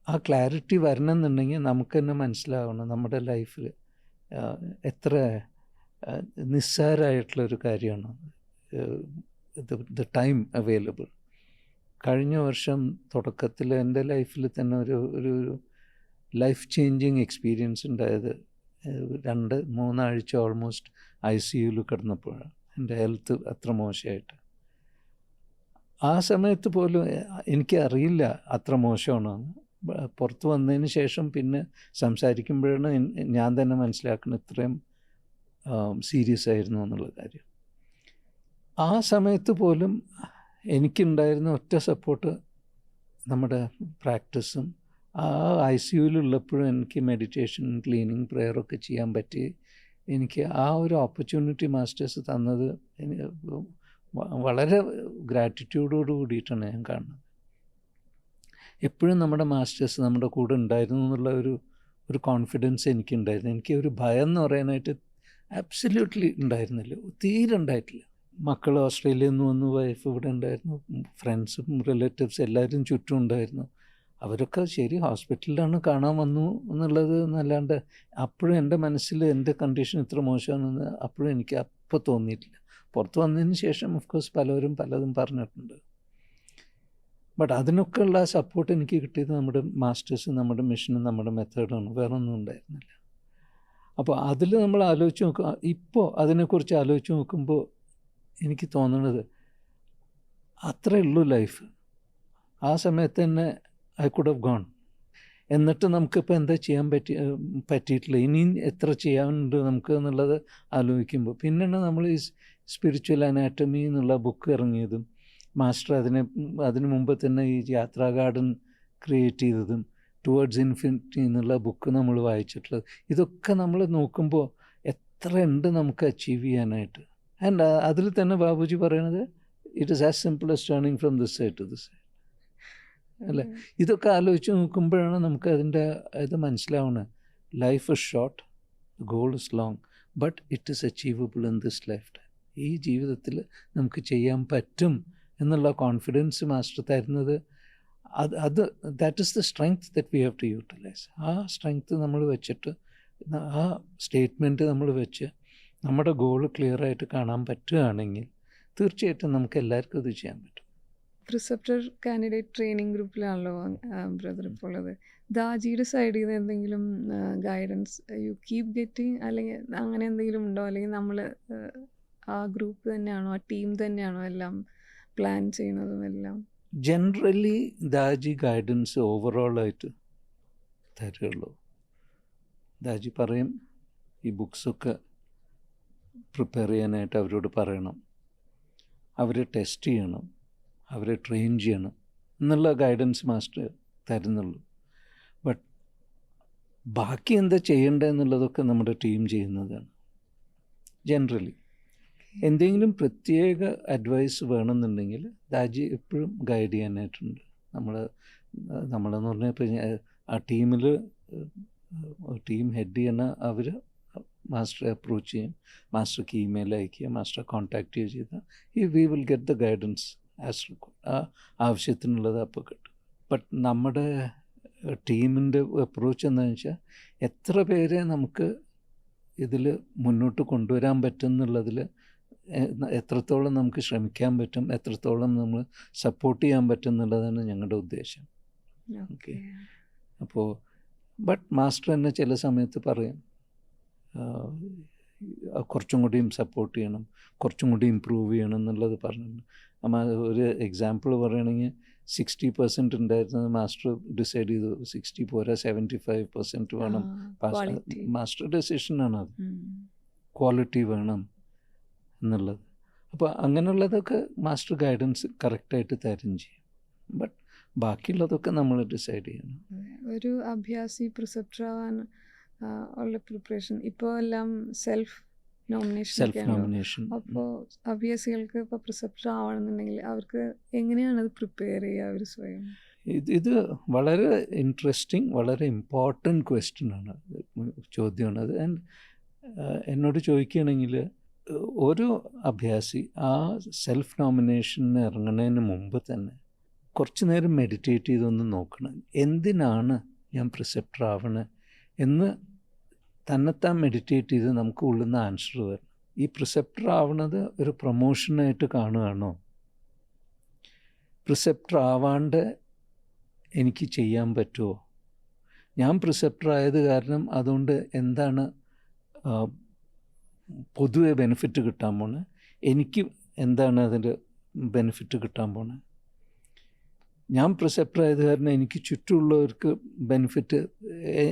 ആ ക്ലാരിറ്റി വരണം എന്നുണ്ടെങ്കിൽ നമുക്ക് തന്നെ മനസ്സിലാവണം നമ്മുടെ ലൈഫിൽ എത്ര നിസ്സാരമായിട്ടുള്ളൊരു കാര്യമാണ് ദ ടൈം അവൈലബിൾ. കഴിഞ്ഞ വർഷം തുടക്കത്തിൽ എൻ്റെ ലൈഫിൽ തന്നെ ഒരു ലൈഫ് ചേഞ്ചിങ് എക്സ്പീരിയൻസ് ഉണ്ടായത് 2-3 ആഴ്ച ഓൾമോസ്റ്റ് ICUയിൽ കിടന്നപ്പോഴാണ്. എൻ്റെ ഹെൽത്ത് അത്ര മോശമായിട്ട്. ആ സമയത്ത് പോലും എനിക്കറിയില്ല അത്ര മോശമാണെന്ന്. പുറത്ത് വന്നതിന് ശേഷം പിന്നെ സംസാരിക്കുമ്പോഴാണ് ഞാൻ തന്നെ മനസ്സിലാക്കുന്നത് ഇത്രയും സീരിയസ് ആയിരുന്നു എന്നുള്ള കാര്യം. ആ സമയത്ത് പോലും എനിക്കുണ്ടായിരുന്ന ഒറ്റ സപ്പോർട്ട് നമ്മുടെ പ്രാക്ടീസും, ആ ICUയിലുള്ളപ്പോഴും എനിക്ക് മെഡിറ്റേഷൻ, ക്ലീനിങ്, പ്രെയറൊക്കെ ചെയ്യാൻ പറ്റി. എനിക്ക് ആ ഒരു ഓപ്പർച്യൂണിറ്റി മാസ്റ്റേഴ്സ് തന്നത് വളരെ ഗ്രാറ്റിറ്റ്യൂഡോട് കൂടിയിട്ടാണ് ഞാൻ കാണുന്നത്. എപ്പോഴും നമ്മുടെ മാസ്റ്റേഴ്സ് നമ്മുടെ കൂടെ ഉണ്ടായിരുന്നു എന്നുള്ള ഒരു കോൺഫിഡൻസ് എനിക്കുണ്ടായിരുന്നു. എനിക്ക് ഒരു ഭയം എന്ന് പറയാനായിട്ട് ആബ്സല്യൂട്ട്ലി ഉണ്ടായിരുന്നില്ല, തീരെ ഉണ്ടായിട്ടില്ല. മക്കൾ ഓസ്ട്രേലിയയിൽ നിന്ന് വന്നു, വൈഫ് ഇവിടെ ഉണ്ടായിരുന്നു, ഫ്രണ്ട്സും റിലേറ്റീവ്സ് എല്ലാവരും ചുറ്റും ഉണ്ടായിരുന്നു. അവരൊക്കെ ശരി ഹോസ്പിറ്റലിലാണ് കാണാൻ വന്നു എന്നുള്ളത് എന്നല്ലാണ്ട് അപ്പോഴും എൻ്റെ മനസ്സിൽ എൻ്റെ കണ്ടീഷൻ ഇത്ര മോശമാണെന്ന് അപ്പോഴും എനിക്ക് അപ്പോൾ തോന്നിയിട്ടില്ല. പുറത്ത് വന്നതിന് ശേഷം ഓഫ് കോഴ്സ് പലരും പലതും പറഞ്ഞിട്ടുണ്ട്. ബട്ട് അതിനൊക്കെയുള്ള സപ്പോർട്ട് എനിക്ക് കിട്ടിയത് നമ്മുടെ മാസ്റ്റേഴ്സും നമ്മുടെ മിഷനും നമ്മുടെ മെത്തേഡാണ്, വേറെ ഒന്നും ഉണ്ടായിരുന്നില്ല. അപ്പോൾ അതിൽ നമ്മൾ ആലോചിച്ച് നോക്കുക, ഇപ്പോൾ അതിനെക്കുറിച്ച് ആലോചിച്ച് നോക്കുമ്പോൾ എനിക്ക് തോന്നുന്നത് അത്രേ ഉള്ളൂ ലൈഫ്. ആ സമയത്ത് തന്നെ ഐ കുഡ് ഹവ് ഗോൺ. എന്നിട്ട് നമുക്കിപ്പോൾ എന്താ ചെയ്യാൻ പറ്റിയിട്ടില്ല, ഇനിയും എത്ര ചെയ്യാനുണ്ട് നമുക്ക് എന്നുള്ളത് ആലോചിക്കുമ്പോൾ പിന്നെയാണ് നമ്മൾ ഈ സ്പിരിച്വൽ അനാറ്റമി എന്നുള്ള ബുക്ക് ഇറങ്ങിയതും മാസ്റ്റർ അതിന് മുമ്പ് തന്നെ ഈ യാത്രാ ഗാർഡൻ ക്രിയേറ്റ് ചെയ്തതും ടുവേർഡ്സ് ഇൻഫിനിറ്റി എന്നുള്ള ബുക്ക് നമ്മൾ വായിച്ചിട്ടുള്ളത്. ഇതൊക്കെ നമ്മൾ നോക്കുമ്പോൾ എത്ര ഉണ്ട് നമുക്ക് അച്ചീവ് ചെയ്യാനായിട്ട്. ആൻഡ് അതിൽ തന്നെ ബാബുജി പറയണത് it is as simple as turning from this side to this side അല്ലേ. ഇതൊക്കെ ആലോചിച്ച് നോക്കുമ്പോഴാണ് നമുക്ക് അതിൻ്റെ ഇത് മനസ്സിലാവുന്നത്. Life is short, goal is long, but it is achievable in this lifetime. ഈ ജീവിതത്തിൽ നമുക്ക് ചെയ്യാൻ പറ്റും എന്നുള്ള കോൺഫിഡൻസ് മാസ്റ്റർ തരുന്നത് അത് that is the strength that we have to utilize. ആ സ്ട്രെങ്ത് നമ്മൾ വെച്ചിട്ട്, ആ സ്റ്റേറ്റ്മെൻറ്റ് നമ്മൾ വെച്ച് നമ്മുടെ ഗോൾ ക്ലിയറായിട്ട് കാണാൻ പറ്റുകയാണെങ്കിൽ തീർച്ചയായിട്ടും നമുക്ക് എല്ലാവർക്കും ഇത് ചെയ്യാൻ പറ്റും. പ്രിസെപ്റ്റർ കാൻഡിഡേറ്റ് ട്രെയിനിങ് ഗ്രൂപ്പിലാണല്ലോ ബ്രദർ ഇപ്പോൾ ഉള്ളത്. ദാജിയുടെ സൈഡിൽ നിന്ന് എന്തെങ്കിലും ഗൈഡൻസ് യു കീപ് ഗെറ്റിംഗ്, അല്ലെങ്കിൽ അങ്ങനെ എന്തെങ്കിലും ഉണ്ടോ? അല്ലെങ്കിൽ നമ്മൾ ആ ഗ്രൂപ്പ് തന്നെയാണോ, ആ ടീം തന്നെയാണോ എല്ലാം പ്ലാൻ ചെയ്യുന്നതും എല്ലാം? ജനറലി ദാജി ഗൈഡൻസ് ഓവറോളായിട്ട് തരുള്ളൂ. ദാജി പറയും ഈ ബുക്സൊക്കെ പ്രിപ്പയർ ചെയ്യാനായിട്ട് അവരോട് പറയണം, അവരെ ടെസ്റ്റ് ചെയ്യണം, അവരെ ട്രെയിൻ ചെയ്യണം എന്നുള്ള ഗൈഡൻസ് മാസ്റ്റർ തരുന്നുള്ളൂ. ബട്ട് ബാക്കി എന്താ ചെയ്യേണ്ടതെന്നുള്ളതൊക്കെ നമ്മുടെ ടീം ചെയ്യുന്നതാണ്. ജനറലി എന്തെങ്കിലും പ്രത്യേക അഡ്വൈസ് വേണമെന്നുണ്ടെങ്കിൽ ദാജി എപ്പോഴും ഗൈഡ് ചെയ്യാനായിട്ടുണ്ട്. നമ്മളെന്ന് പറഞ്ഞാൽ ഇപ്പോൾ ആ ടീമിൽ ടീം ഹെഡ് ചെയ്യണ അവർ മാസ്റ്ററെ അപ്രോച്ച് ചെയ്യും, മാസ്റ്റർക്ക് ഇമെയിൽ അയക്കുക, മാസ്റ്ററെ കോൺടാക്റ്റ് ചെയ്താൽ we will get the guidance as required. ആ ആവശ്യത്തിനുള്ളത് അപ്പോൾ കിട്ടും. ബട്ട് നമ്മുടെ ടീമിൻ്റെ അപ്രോച്ച് എന്താണെന്ന് വെച്ചാൽ എത്ര പേരെ നമുക്ക് ഇതിൽ മുന്നോട്ട് കൊണ്ടുവരാൻ പറ്റും എന്നുള്ളതിൽ എത്രത്തോളം നമുക്ക് ശ്രമിക്കാൻ പറ്റും, എത്രത്തോളം നമ്മൾ സപ്പോർട്ട് ചെയ്യാൻ പറ്റും എന്നുള്ളതാണ് ഞങ്ങളുടെ ഉദ്ദേശം. ഓക്കെ. അപ്പോൾ ബട്ട് മാസ്റ്റർ തന്നെ ചില സമയത്ത് പറയും കുറച്ചും കൂടിയും സപ്പോർട്ട് ചെയ്യണം, കുറച്ചും കൂടി ഇമ്പ്രൂവ് ചെയ്യണം എന്നുള്ളത് പറഞ്ഞിട്ടുണ്ട്. ഒരു എക്സാമ്പിൾ പറയുകയാണെങ്കിൽ 60% ഉണ്ടായിരുന്നത് മാസ്റ്റർ ഡിസൈഡ് ചെയ്തു 60 പോരാ 75% വേണം. മാസ്റ്റർ ഡെസിഷനാണ് അത്, ക്വാളിറ്റി വേണം എന്നുള്ളത്. അപ്പോൾ അങ്ങനെയുള്ളതൊക്കെ മാസ്റ്റർ ഗൈഡൻസ് കറക്റ്റായിട്ട് തരും ചെയ്യും. ബട്ട് ബാക്കിയുള്ളതൊക്കെ നമ്മൾ ഡിസൈഡ് ചെയ്യണം. ഒരു അഭ്യാസി പ്രിസെപ്റ്റർ ആവാൻ ഉള്ള പ്രിപ്പറേഷൻ ഇപ്പോൾ എല്ലാം സെൽഫ് നോമിനേഷൻ. അപ്പോൾ അഭ്യാസികൾക്ക് ഇപ്പോൾ പ്രിസെപ്റ്റർ ആവണമെന്നുണ്ടെങ്കിൽ അവർക്ക് എങ്ങനെയാണ് അത് പ്രിപ്പയർ ചെയ്യുക അവർ സ്വയം? ഇത് വളരെ ഇൻട്രസ്റ്റിംഗ്, വളരെ ഇമ്പോർട്ടൻറ്റ് ക്വസ്റ്റ്യനാണ്, ചോദ്യമാണത്. ആൻഡ് എന്നോട് ചോദിക്കുകയാണെങ്കിൽ ഒരു അഭ്യാസി ആ സെൽഫ് നോമിനേഷന് ഇറങ്ങുന്നതിന് മുമ്പ് തന്നെ കുറച്ച് നേരം മെഡിറ്റേറ്റ് ചെയ്തൊന്ന് നോക്കണം, എന്തിനാണ് ഞാൻ പ്രിസെപ്റ്റർ ആവണേ എന്ന് തന്നെത്താൻ മെഡിറ്റേറ്റ് ചെയ്ത് നമുക്ക് ഉള്ളിൽ നിന്ന് ആൻസർ വരണം. ഈ പ്രിസെപ്റ്റർ ആവണത് ഒരു പ്രൊമോഷനായിട്ട് കാണുകയാണോ? പ്രിസെപ്റ്റർ ആവാണ്ട് എനിക്ക് ചെയ്യാൻ പറ്റുമോ? ഞാൻ പ്രിസെപ്റ്റർ ആയത് കാരണം അതുകൊണ്ട് എന്താണ് പൊതുവെ ബെനിഫിറ്റ് കിട്ടാൻ പോണേ, എനിക്ക് എന്താണ് അതിൻ്റെ ബെനിഫിറ്റ് കിട്ടാൻ പോണേ? ഞാൻ പ്രിസെപ്റ്റർ ആയത് കാരണം എനിക്ക് ചുറ്റുമുള്ളവർക്ക് ബെനിഫിറ്റ്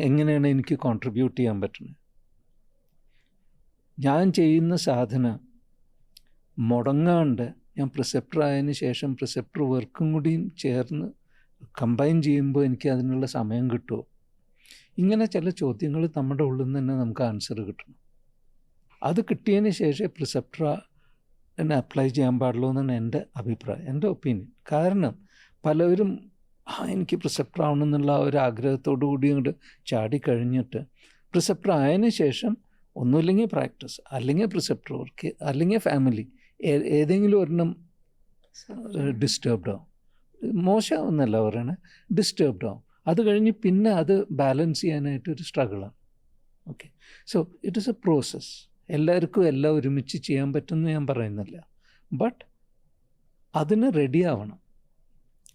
എങ്ങനെയാണ് എനിക്ക് കോൺട്രിബ്യൂട്ട് ചെയ്യാൻ പറ്റുന്നത്? ഞാൻ ചെയ്യുന്ന സാധന മുടങ്ങാണ്ട് ഞാൻ പ്രിസെപ്റ്റർ ആയതിന് ശേഷം പ്രിസെപ്റ്റർ വർക്കും കൂടിയും ചേർന്ന് കമ്പൈൻ ചെയ്യുമ്പോൾ എനിക്ക് അതിനുള്ള സമയം കിട്ടുമോ? ഇങ്ങനെ ചില ചോദ്യങ്ങൾ നമ്മുടെ ഉള്ളിൽ നിന്ന് തന്നെ നമുക്ക് ആൻസർ കിട്ടണം. അത് കിട്ടിയതിന് ശേഷം പ്രിസെപ്റ്റർ എന്നെ അപ്ലൈ ചെയ്യാൻ പാടുള്ളൂ എന്നാണ് എൻ്റെ അഭിപ്രായം, എൻ്റെ ഒപ്പീനിയൻ. കാരണം പലരും എനിക്ക് പ്രിസെപ്റ്റർ ആവണമെന്നുള്ള ഒരു ആഗ്രഹത്തോടു കൂടി അങ്ങോട്ട് ചാടിക്കഴിഞ്ഞിട്ട് പ്രിസെപ്റ്റർ ആയതിനു ശേഷം ഒന്നുമില്ലെങ്കിൽ പ്രാക്ടീസ്, അല്ലെങ്കിൽ പ്രിസെപ്റ്റർ വർക്ക്, അല്ലെങ്കിൽ ഫാമിലി, ഏതെങ്കിലും ഒരെണ്ണം ഡിസ്റ്റർബ്ഡ് ആവും. മോശമാവുന്നല്ല പറയണേ, ഡിസ്റ്റർബ്ഡ് ആവും. അത് കഴിഞ്ഞ് പിന്നെ അത് ബാലൻസ് ചെയ്യാനായിട്ടൊരു സ്ട്രഗിളാണ്. Okay. So it is a process. എല്ലാവർക്കും എല്ലാം ഒരുമിച്ച് ചെയ്യാൻ പറ്റുമെന്ന് ഞാൻ പറയുന്നില്ല. ബട്ട് അതിന് റെഡി ആവണം.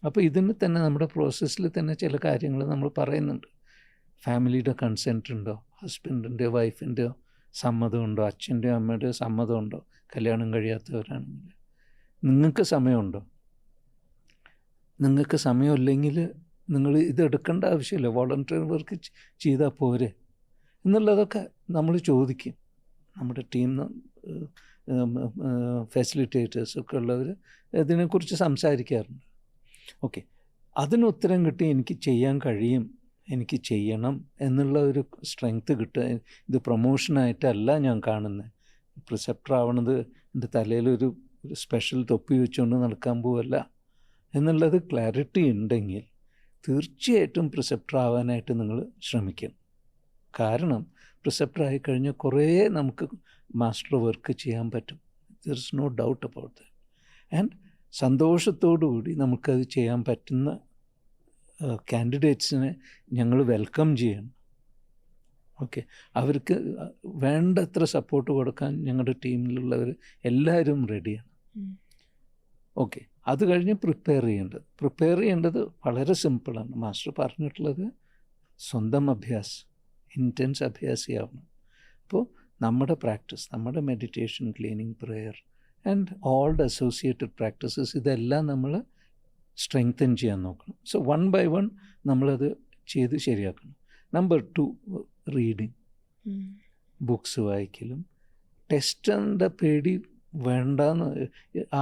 അപ്പോൾ ഇതിന് തന്നെ നമ്മുടെ പ്രോസസ്സിൽ തന്നെ ചില കാര്യങ്ങൾ നമ്മൾ പറയുന്നുണ്ട്. ഫാമിലിയുടെ കൺസെൻറ്റ് ഉണ്ടോ, ഹസ്ബൻഡിൻ്റെയോ വൈഫിൻ്റെയോ സമ്മതമുണ്ടോ, അച്ഛൻ്റെയോ അമ്മയുടെയോ സമ്മതമുണ്ടോ, കല്യാണം കഴിയാത്തവരാണെങ്കിൽ നിങ്ങൾക്ക് സമയമുണ്ടോ. നിങ്ങൾക്ക് സമയമില്ലെങ്കിൽ നിങ്ങൾ ഇതെടുക്കേണ്ട ആവശ്യമില്ല, വോളണ്ടറി വർക്ക് ചെയ്താൽ പോരെ എന്നുള്ളതൊക്കെ നമ്മൾ ചോദിക്കും. നമ്മുടെ ടീം ഫെസിലിറ്റേറ്റേഴ്സൊക്കെ ഉള്ളവർ ഇതിനെക്കുറിച്ച് സംസാരിക്കാറുണ്ട്. ഓക്കെ, അതിന് ഉത്തരം കിട്ടി എനിക്ക് ചെയ്യാൻ കഴിയും, എനിക്ക് ചെയ്യണം എന്നുള്ള ഒരു സ്ട്രെങ്ത്ത് കിട്ടുക. ഇത് പ്രൊമോഷനായിട്ടല്ല ഞാൻ കാണുന്നത്. പ്രിസെപ്റ്റർ ആവണത് എൻ്റെ തലയിലൊരു സ്പെഷ്യൽ തൊപ്പി വെച്ചുകൊണ്ട് നടക്കാൻ പോവല്ല എന്നുള്ളത് ക്ലാരിറ്റി ഉണ്ടെങ്കിൽ തീർച്ചയായിട്ടും പ്രിസെപ്റ്റർ ആവാനായിട്ട് നിങ്ങൾ ശ്രമിക്കണം. കാരണം പ്രിസെപ്റ്റർ ആയിക്കഴിഞ്ഞാൽ കുറേ നമുക്ക് മാസ്റ്റർ വർക്ക് ചെയ്യാൻ പറ്റും. There is no doubt about that. And സന്തോഷത്തോടു കൂടി നമുക്കത് ചെയ്യാൻ പറ്റുന്ന കാൻഡിഡേറ്റ്സിനെ ഞങ്ങൾ വെൽക്കം ചെയ്യണം. ഓക്കെ, അവർക്ക് വേണ്ടത്ര സപ്പോർട്ട് കൊടുക്കാൻ ഞങ്ങളുടെ ടീമിലുള്ളവർ എല്ലാവരും റെഡിയാണ്. ഓക്കെ, അത് കഴിഞ്ഞ് പ്രിപ്പയർ ചെയ്യേണ്ടത് വളരെ സിമ്പിളാണ്. മാസ്റ്റർ പറഞ്ഞിട്ടുള്ളത് സ്വന്തം അഭ്യാസം, ഇൻറ്റൻസ് അഭ്യാസിയാവണം. അപ്പോൾ നമ്മുടെ പ്രാക്ടീസ്, നമ്മുടെ meditation, cleaning, prayer and all the associated practices, ഇതെല്ലാം നമ്മൾ സ്ട്രെങ്തൻ ചെയ്യാൻ നോക്കണം. സോ വൺ ബൈ വൺ നമ്മളത് ചെയ്ത് ശരിയാക്കണം. നമ്പർ 2, റീഡിങ്, ബുക്സ് വായിക്കലും. ടെസ്റ്റിൻ്റെ പേടി വേണ്ടാന്ന്,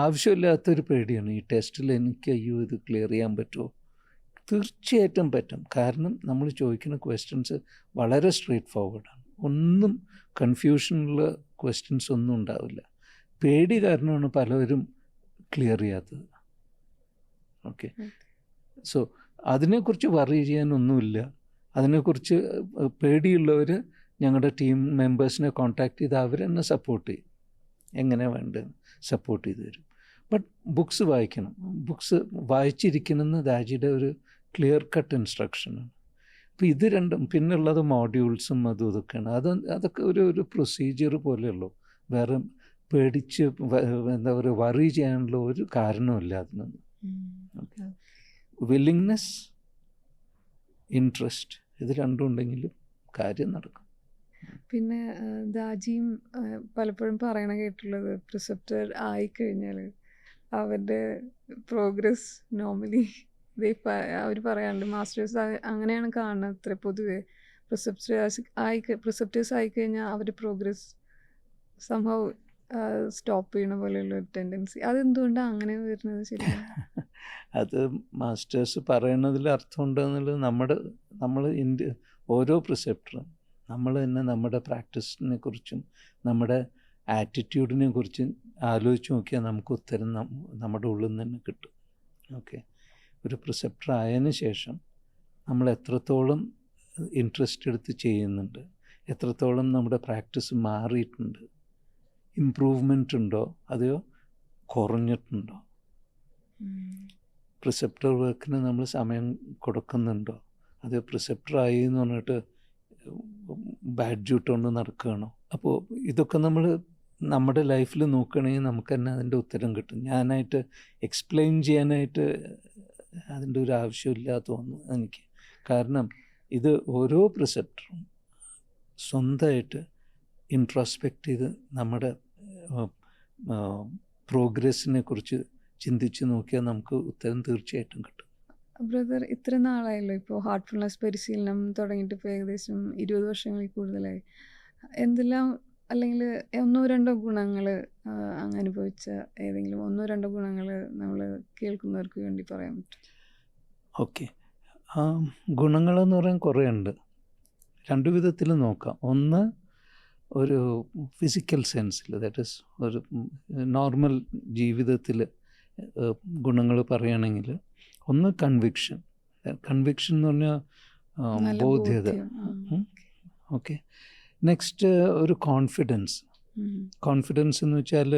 ആവശ്യമില്ലാത്തൊരു പേടിയാണ് ഈ ടെസ്റ്റിൽ. എനിക്ക് അയ്യോ ഇത് ക്ലിയർ ചെയ്യാൻ പറ്റുമോ? തീർച്ചയായിട്ടും പറ്റും. കാരണം നമ്മൾ ചോദിക്കുന്ന ക്വസ്റ്റ്യൻസ് വളരെ സ്ട്രെയിറ്റ് ഫോർവേഡാണ്. ഒന്നും കൺഫ്യൂഷനുള്ള ക്വസ്റ്റ്യൻസ് ഒന്നും ഉണ്ടാവില്ല. പേടി കാരണമാണ് പലരും ക്ലിയർ ചെയ്യാത്തത്. ഓക്കെ, സോ അതിനെക്കുറിച്ച് വറി ചെയ്യാനൊന്നുമില്ല. അതിനെക്കുറിച്ച് പേടിയുള്ളവർ ഞങ്ങളുടെ ടീം മെമ്പേഴ്സിനെ കോൺടാക്ട് ചെയ്ത് അവർ തന്നെ സപ്പോർട്ട് ചെയ്യും. എങ്ങനെ വേണ്ടത് സപ്പോർട്ട് ചെയ്ത് തരും. ബട്ട് ബുക്സ് വായിക്കണം. ബുക്സ് വായിച്ചിരിക്കണമെന്ന് ദാജിയുടെ ഒരു ക്ലിയർ കട്ട് ഇൻസ്ട്രക്ഷനാണ്. അപ്പോൾ ഇത് രണ്ടും, പിന്നുള്ളത് മോഡ്യൂൾസും അതും ഇതൊക്കെയാണ്. അതൊക്കെ ഒരു പ്രൊസീജിയർ പോലെയുള്ളൂ. വേറെ പേടിച്ച് എന്താ പറയുക, വറി ചെയ്യാനുള്ള ഒരു കാരണമില്ല അതിനൊന്നും. വില്ലിങ്നെസ്, ഇൻട്രസ്റ്റ്, ഇത് രണ്ടും ഉണ്ടെങ്കിലും കാര്യം നടക്കും. പിന്നെ ദാജിയും പലപ്പോഴും പറയണ കേട്ടുള്ളത്, പ്രിസെപ്റ്റർ ആയിക്കഴിഞ്ഞാൽ അവരുടെ പ്രോഗ്രസ് നോർമലി അവർ പറയാറുണ്ട്, മാസ്റ്റേഴ്സ് അങ്ങനെയാണ് കാണുന്നത് അത്ര പൊതുവെ. പ്രിസെപ്റ്റേഴ്സ് ആയിക്കഴിഞ്ഞാൽ അവരുടെ പ്രോഗ്രസ് സംഭവം സ്റ്റോപ്പ് ചെയ്യണ പോലെയുള്ള ഒരു ടെൻഡൻസി. അതെന്തുകൊണ്ടാണ് അങ്ങനെ വരുന്നത്? ശരിയാണ്, അത് മാസ്റ്റേഴ്സ് പറയണതിൽ അർത്ഥമുണ്ടെന്നുള്ളത് നമ്മൾ ഓരോ പ്രിസെപ്റ്ററും നമ്മൾ തന്നെ നമ്മുടെ പ്രാക്ടീസിനെ കുറിച്ചും നമ്മുടെ ആറ്റിറ്റ്യൂഡിനെ കുറിച്ചും ആലോചിച്ച് നോക്കിയാൽ നമുക്ക് ഉത്തരം നമ്മുടെ ഉള്ളിൽ നിന്ന് തന്നെ കിട്ടും. ഓക്കെ, ഒരു പ്രിസെപ്റ്റർ ആയതിനു ശേഷം നമ്മൾ എത്രത്തോളം ഇൻട്രസ്റ്റ് എടുത്ത് ചെയ്യുന്നുണ്ട്, എത്രത്തോളം നമ്മുടെ പ്രാക്ടീസ് മാറിയിട്ടുണ്ട്, ഇമ്പ്രൂവ്മെൻ്റ് ഉണ്ടോ അതെയോ കുറഞ്ഞിട്ടുണ്ടോ, പ്രിസെപ്റ്റർ വർക്കിന് നമ്മൾ സമയം കൊടുക്കുന്നുണ്ടോ, അതോ പ്രിസെപ്റ്റർ ആയി എന്ന് പറഞ്ഞിട്ട് ബാഡ്ജ് ഇട്ടുകൊണ്ട് നടക്കുകയാണോ. അപ്പോൾ ഇതൊക്കെ നമ്മൾ നമ്മുടെ ലൈഫിൽ നോക്കുകയാണെങ്കിൽ നമുക്ക് തന്നെ അതിൻ്റെ ഉത്തരം കിട്ടും. ഞാനായിട്ട് എക്സ്പ്ലെയിൻ ചെയ്യാനായിട്ട് അതിൻ്റെ ഒരു ആവശ്യമില്ല തോന്നുന്നു എനിക്ക്. കാരണം ഇത് ഓരോ പ്രിസെപ്റ്ററും സ്വന്തമായിട്ട് ഇൻട്രോസ്പെക്റ്റ് ചെയ്ത് നമ്മുടെ പ്രോഗ്രസ്സിനെ കുറിച്ച് ചിന്തിച്ച് നോക്കിയാൽ നമുക്ക് ഉത്തരം തീർച്ചയായിട്ടും കിട്ടും. ബ്രദർ, ഇത്ര നാളായല്ലോ ഇപ്പോൾ ഹാർട്ട്ഫുൾനെസ് പരിശീലനം തുടങ്ങിയിട്ട് ഇപ്പോൾ ഏകദേശം 20 വർഷങ്ങളിൽ കൂടുതലായി. എന്തെല്ലാം, അല്ലെങ്കിൽ 1-2 ഗുണങ്ങൾ അങ്ങ് അനുഭവിച്ച ഏതെങ്കിലും 1-2 ഗുണങ്ങൾ നമ്മൾ കേൾക്കുന്നവർക്ക് വേണ്ടി പറയാൻ പറ്റും? ഓക്കെ, ഗുണങ്ങളെന്ന് പറയാൻ കുറേ ഉണ്ട്. 2 വിധത്തിൽ നോക്കാം. ഒന്ന്, ഒരു ഫിസിക്കൽ സെൻസിൽ, ദാറ്റ് ഈസ് ഒരു നോർമൽ ജീവിതത്തിൽ ഗുണങ്ങൾ പറയുകയാണെങ്കിൽ, ഒന്ന് കൺവിക്ഷൻ എന്ന് പറഞ്ഞാൽ ബോധ്യത. ഓക്കെ, നെക്സ്റ്റ് ഒരു കോൺഫിഡൻസ് എന്ന് വെച്ചാൽ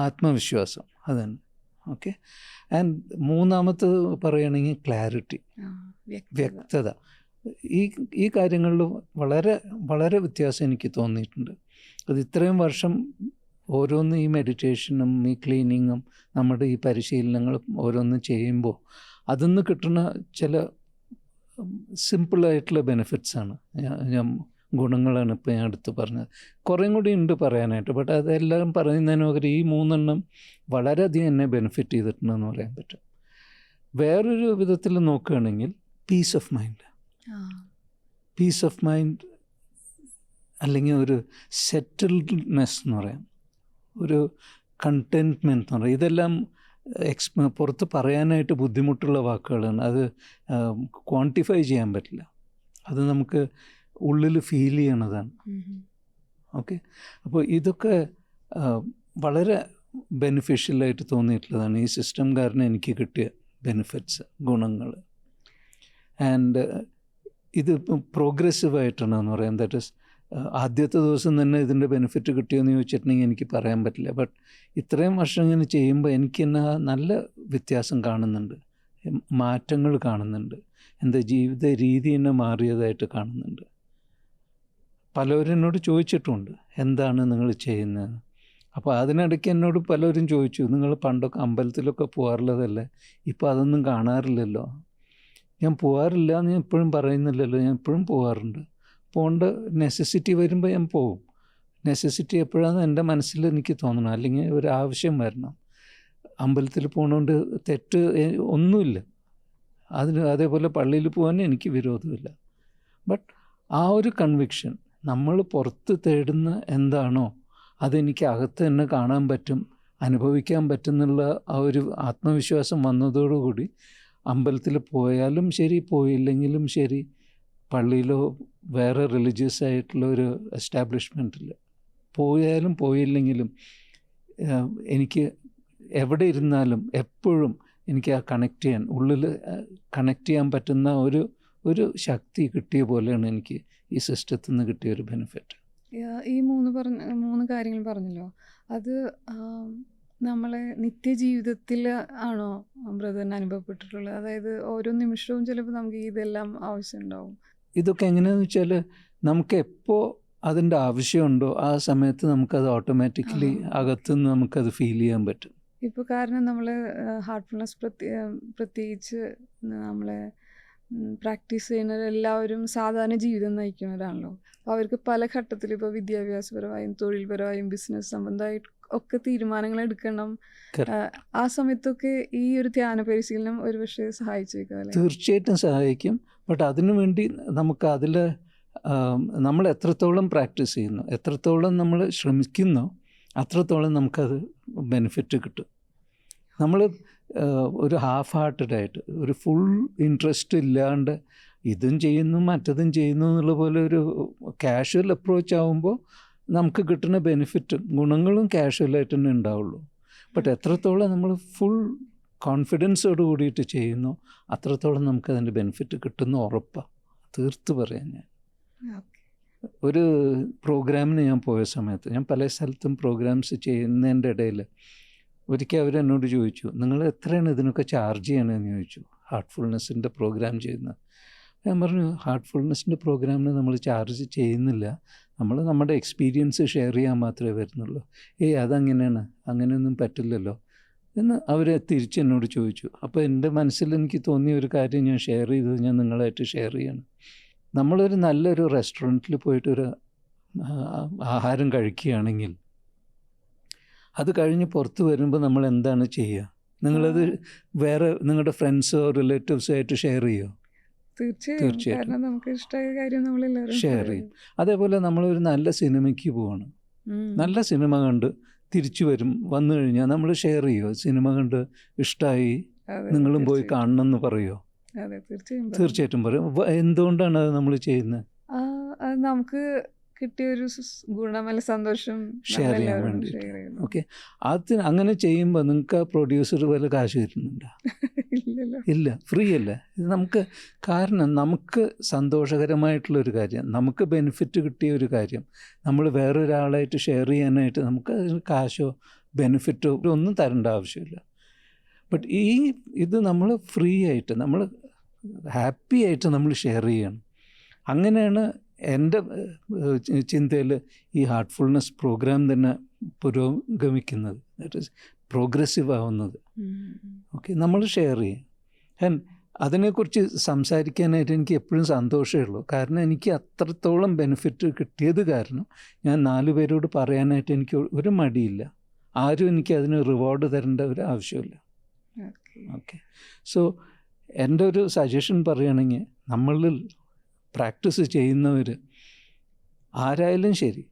ആത്മവിശ്വാസം, അതന്നെ. ഓക്കെ, ആൻഡ് മൂന്നാമത്തെ പറയുകയാണെങ്കിൽ ക്ലാരിറ്റി, വ്യക്തത. ഈ ഈ കാര്യങ്ങളിൽ വളരെ വളരെ വ്യത്യാസം എനിക്ക് തോന്നിയിട്ടുണ്ട്. അത് ഇത്രയും വർഷം ഓരോന്ന് ഈ മെഡിറ്റേഷനും ഈ ക്ലീനിങ്ങും നമ്മുടെ ഈ പരിശീലനങ്ങളും ഓരോന്ന് ചെയ്യുമ്പോൾ അതിൽ നിന്ന് കിട്ടുന്ന ചില സിമ്പിളായിട്ടുള്ള ബെനിഫിറ്റ്സാണ് ഞാൻ ഗുണങ്ങളാണ് ഇപ്പോൾ ഞാൻ എടുത്ത് പറഞ്ഞത്. കുറേയും കൂടി ഉണ്ട് പറയാനായിട്ട്, ബട്ട് അതെല്ലാം പറയുന്നതിന് പകരം ഈ 3 വളരെയധികം എന്നെ ബെനിഫിറ്റ് ചെയ്തിട്ടുണ്ടെന്ന് പറയാൻ പറ്റും. വേറൊരു വിധത്തിൽ നോക്കുകയാണെങ്കിൽ peace of mind, peace of mind അല്ലെങ്കിൽ ഒരു സെറ്റിൽഡ്നെസ് എന്ന് പറയാം, ഒരു കണ്ടെൻറ്റ്മെൻറ്റ് എന്ന് പറയാം. ഇതെല്ലാം പുറത്ത് പറയാനായിട്ട് ബുദ്ധിമുട്ടുള്ള വാക്കുകളാണ്. അത് ക്വാണ്ടിഫൈ ചെയ്യാൻ പറ്റില്ല. അത് നമുക്ക് ഉള്ളിൽ ഫീൽ ചെയ്യണതാണ്. ഓക്കെ, അപ്പോൾ ഇതൊക്കെ വളരെ ബെനിഫിഷ്യലായിട്ട് തോന്നിയിട്ടുള്ളതാണ് ഈ സിസ്റ്റം കാരണം എനിക്ക് കിട്ടിയ ബെനിഫിറ്റ്സ്, ഗുണങ്ങൾ. ആൻഡ് ഇത് പ്രോഗ്രസീവായിട്ടാണെന്ന് പറയാം. ദാറ്റ് ഇസ് ആദ്യത്തെ ദിവസം തന്നെ ഇതിൻ്റെ ബെനിഫിറ്റ് കിട്ടിയെന്ന് ചോദിച്ചിട്ടുണ്ടെങ്കിൽ എനിക്ക് പറയാൻ പറ്റില്ല. ബട്ട് ഇത്രയും വർഷം ഇങ്ങനെ ചെയ്യുമ്പോൾ എനിക്ക് തന്നെ നല്ല വ്യത്യാസം കാണുന്നുണ്ട്, മാറ്റങ്ങൾ കാണുന്നുണ്ട്, എൻ്റെ ജീവിത രീതി തന്നെ മാറിയതായിട്ട് കാണുന്നുണ്ട്. പലരും എന്നോട് ചോദിച്ചിട്ടുണ്ട് എന്താണ് നിങ്ങൾ ചെയ്യുന്നത്. അപ്പോൾ അതിനിടയ്ക്ക് എന്നോട് പലരും ചോദിച്ചു, നിങ്ങൾ പണ്ടൊക്കെ അമ്പലത്തിലൊക്കെ പോകാറുള്ളതല്ലേ, ഇപ്പോൾ അതൊന്നും കാണാറില്ലല്ലോ. ഞാൻ പോകാറില്ല എന്ന് ഞാൻ എപ്പോഴും പറയുന്നില്ലല്ലോ, ഞാൻ എപ്പോഴും പോകാറുണ്ട്. പോകേണ്ട നെസസിറ്റി വരുമ്പോൾ ഞാൻ പോകും. നെസസിറ്റി എപ്പോഴാണ് എൻ്റെ മനസ്സിൽ എനിക്ക് തോന്നണം, അല്ലെങ്കിൽ ഒരു ആവശ്യം വരണം. അമ്പലത്തിൽ പോകണോണ്ട് തെറ്റ് ഒന്നുമില്ല, അതേപോലെ പള്ളിയിൽ പോകാൻ എനിക്ക് വിരോധമില്ല. ബട്ട് ആ ഒരു കൺവിക്ഷൻ, നമ്മൾ പുറത്ത് തേടുന്ന എന്താണോ അതെനിക്ക് അകത്ത് തന്നെ കാണാൻ പറ്റും, അനുഭവിക്കാൻ പറ്റുന്നുള്ള ആ ഒരു ആത്മവിശ്വാസം വന്നതോടുകൂടി അമ്പലത്തിൽ പോയാലും ശരി, പോയില്ലെങ്കിലും ശരി, പള്ളിയിലോ വേറെ റിലീജിയസ് ആയിട്ടുള്ള ഒരു എസ്റ്റാബ്ലിഷ്മെൻറ്റിൽ പോയാലും പോയില്ലെങ്കിലും എനിക്ക് എവിടെ ഇരുന്നാലും എപ്പോഴും എനിക്ക് ആ കണക്ട് ചെയ്യാൻ, ഉള്ളിൽ കണക്ട് ചെയ്യാൻ പറ്റുന്ന ഒരു ശക്തി കിട്ടിയ പോലെയാണ് എനിക്ക് ഈ സിസ്റ്റത്തിൽ നിന്ന് കിട്ടിയൊരു ബെനിഫിറ്റ്. ഈ 3 കാര്യങ്ങൾ പറഞ്ഞല്ലോ, അത് നമ്മളെ നിത്യജീവിതത്തിൽ ആണോ ബ്രദറിന് അനുഭവപ്പെട്ടിട്ടുള്ളത്? അതായത് ഓരോ നിമിഷവും ചിലപ്പോൾ നമുക്ക് ഇതെല്ലാം ആവശ്യമുണ്ടാവും. ഇതൊക്കെ എങ്ങനെയാണെന്ന് വെച്ചാൽ നമുക്ക് എപ്പോൾ അതിൻ്റെ ആവശ്യമുണ്ടോ ആ സമയത്ത് നമുക്കത് ഓട്ടോമാറ്റിക്കലി അകത്തുനിന്ന് നമുക്കത് ഫീൽ ചെയ്യാൻ പറ്റും. ഇപ്പോൾ കാരണം നമ്മൾ ഹാർട്ട്ഫുൾനെസ് പ്രത്യേകിച്ച് നമ്മളെ പ്രാക്ടീസ് ചെയ്യുന്നവരെല്ലാവരും സാധാരണ ജീവിതം നയിക്കുന്നവരാണല്ലോ. അപ്പോൾ അവർക്ക് പല ഘട്ടത്തിൽ ഇപ്പോൾ വിദ്യാഭ്യാസപരമായും തൊഴിൽപരമായും ബിസിനസ് സംബന്ധമായിട്ട് ഒക്കെ തീരുമാനങ്ങൾ എടുക്കണം. ആ സമയത്തൊക്കെ ഈ ഒരു ധ്യാന പരിശീലനം ഒരുപക്ഷെ സഹായിച്ചേക്കാം. തീർച്ചയായിട്ടും സഹായിക്കും. ബട്ട് അതിനു വേണ്ടി നമുക്ക് അതിൽ നമ്മൾ എത്രത്തോളം പ്രാക്ടീസ് ചെയ്യുന്നു, എത്രത്തോളം നമ്മൾ ശ്രമിക്കുന്നോ അത്രത്തോളം നമുക്കത് ബെനിഫിറ്റ് കിട്ടും. നമ്മൾ ഒരു ഹാഫ് ഹാർട്ടഡായിട്ട്, ഒരു ഫുൾ ഇൻട്രസ്റ്റ് ഇല്ലാണ്ട് ഇതും ചെയ്യുന്നു മറ്റതും ചെയ്യുന്നു എന്നുള്ള പോലെ ഒരു കാഷ്വൽ അപ്രോച്ച് ആകുമ്പോൾ നമുക്ക് കിട്ടുന്ന ബെനിഫിറ്റും ഗുണങ്ങളും കാഷ്വലായിട്ട് തന്നെ ഉണ്ടാവുള്ളൂ. ബട്ട് എത്രത്തോളം നമ്മൾ ഫുൾ കോൺഫിഡൻസോട് കൂടിയിട്ട് ചെയ്യുന്നു അത്രത്തോളം നമുക്കതിൻ്റെ ബെനിഫിറ്റ് കിട്ടുന്ന ഉറപ്പാണ്. തീർത്ത് പറയാം. ഞാൻ ഒരു പ്രോഗ്രാമിന് ഞാൻ പോയ സമയത്ത്, ഞാൻ പല സ്ഥലത്തും പ്രോഗ്രാംസ് ചെയ്യുന്നതിൻ്റെ ഇടയിൽ ഒരിക്കൽ അവരെന്നോട് ചോദിച്ചു, നിങ്ങൾ എത്രയാണ് ഇതിനൊക്കെ ചാർജ് ചെയ്യണമെന്ന് ചോദിച്ചു, ഹാർട്ട്ഫുൾനെസ്സിൻ്റെ പ്രോഗ്രാം ചെയ്യുന്നത്. ഞാൻ പറഞ്ഞു, ഹാർട്ട്ഫുൾനെസ്സിൻ്റെ പ്രോഗ്രാമിന് നമ്മൾ ചാർജ് ചെയ്യുന്നില്ല, നമ്മൾ നമ്മുടെ എക്സ്പീരിയൻസ് ഷെയർ ചെയ്യാൻ മാത്രമേ വരുന്നുള്ളൂ. അതങ്ങനെയാണ്, അങ്ങനെയൊന്നും പറ്റില്ലല്ലോ എന്ന് അവർ തിരിച്ചെന്നോട് ചോദിച്ചു. അപ്പോൾ എൻ്റെ മനസ്സിൽ എനിക്ക് തോന്നിയ ഒരു കാര്യം ഞാൻ ഷെയർ ചെയ്തത് ഞാൻ നിങ്ങളായിട്ട് ഷെയർ ചെയ്യണം. നമ്മളൊരു നല്ലൊരു റെസ്റ്റോറൻറ്റിൽ പോയിട്ടൊരു ആഹാരം കഴിക്കുകയാണെങ്കിൽ അത് കഴിഞ്ഞ് പുറത്ത് വരുമ്പോൾ നമ്മൾ എന്താണ് ചെയ്യുക? നിങ്ങളത് വേറെ നിങ്ങളുടെ ഫ്രണ്ട്സോ റിലേറ്റീവ്സോ ആയിട്ട് ഷെയർ ചെയ്യുമോ? തീർച്ചയായിട്ടും നമുക്ക് ഇഷ്ടമായ കാര്യം നമ്മളെല്ലാവരും ഷെയർ ചെയ്യും. അതേപോലെ നമ്മളൊരു നല്ല സിനിമയ്ക്ക് പോവാണ്, നല്ല സിനിമ കണ്ട് തിരിച്ചു വന്നു കഴിഞ്ഞാൽ നമ്മൾ ഷെയർ ചെയ്യുമോ? സിനിമ കണ്ട് ഇഷ്ടമായി, നിങ്ങളും പോയി കാണണം എന്ന് പറയുമോ? തീർച്ചയായിട്ടും പറയും. എന്തുകൊണ്ടാണ് അത് നമ്മൾ ചെയ്യുന്നത്? നമുക്ക് കിട്ടിയൊരു ഗുണമല്ല, സന്തോഷം ഷെയർ ചെയ്യാൻ വേണ്ടി. ഓക്കെ, അത് അങ്ങനെ ചെയ്യുമ്പോൾ നിങ്ങൾക്ക് ആ പ്രൊഡ്യൂസർ വല്ല കാശ് തരുന്നുണ്ടോ? ഇല്ല, ഫ്രീ അല്ലേ ഇത് നമുക്ക്. കാരണം നമുക്ക് സന്തോഷകരമായിട്ടുള്ളൊരു കാര്യം, നമുക്ക് ബെനിഫിറ്റ് കിട്ടിയ ഒരു കാര്യം നമ്മൾ വേറൊരാളായിട്ട് ഷെയർ ചെയ്യാനായിട്ട് നമുക്ക് അതിന് കാശോ ബെനിഫിറ്റോ ഒന്നും തരേണ്ട ആവശ്യമില്ല. ബട്ട് ഇത് നമ്മൾ ഫ്രീ ആയിട്ട്, നമ്മൾ ഹാപ്പി ആയിട്ട് നമ്മൾ ഷെയർ ചെയ്യണം. അങ്ങനെയാണ് എൻ്റെ ചിന്തയിൽ ഈ ഹാർട്ട്ഫുൾനെസ് പ്രോഗ്രാം തന്നെ പുരോഗമിക്കുന്നത്, ദാറ്റ് ഈസ് പ്രോഗ്രസീവ് ആവുന്നത്. ഓക്കെ, നമ്മൾ ഷെയർ ചെയ്യും. ആൻഡ് അതിനെക്കുറിച്ച് സംസാരിക്കാനായിട്ട് എനിക്ക് എപ്പോഴും സന്തോഷമേ ഉള്ളൂ. കാരണം എനിക്ക് അത്രത്തോളം ബെനിഫിറ്റ് കിട്ടിയത് കാരണം ഞാൻ 4 പേരോട് പറയാനായിട്ട് എനിക്ക് ഒരു മടിയില്ല. ആരും എനിക്ക് അതിന് റിവാർഡ് തരേണ്ട ഒരു ആവശ്യമില്ല. ഓക്കെ, സോ എൻ്റെ ഒരു സജഷൻ പറയുകയാണെങ്കിൽ, നമ്മളിൽ പ്രാക്ടീസ് ചെയ്യുന്നവർ ആരായാലും ശരി,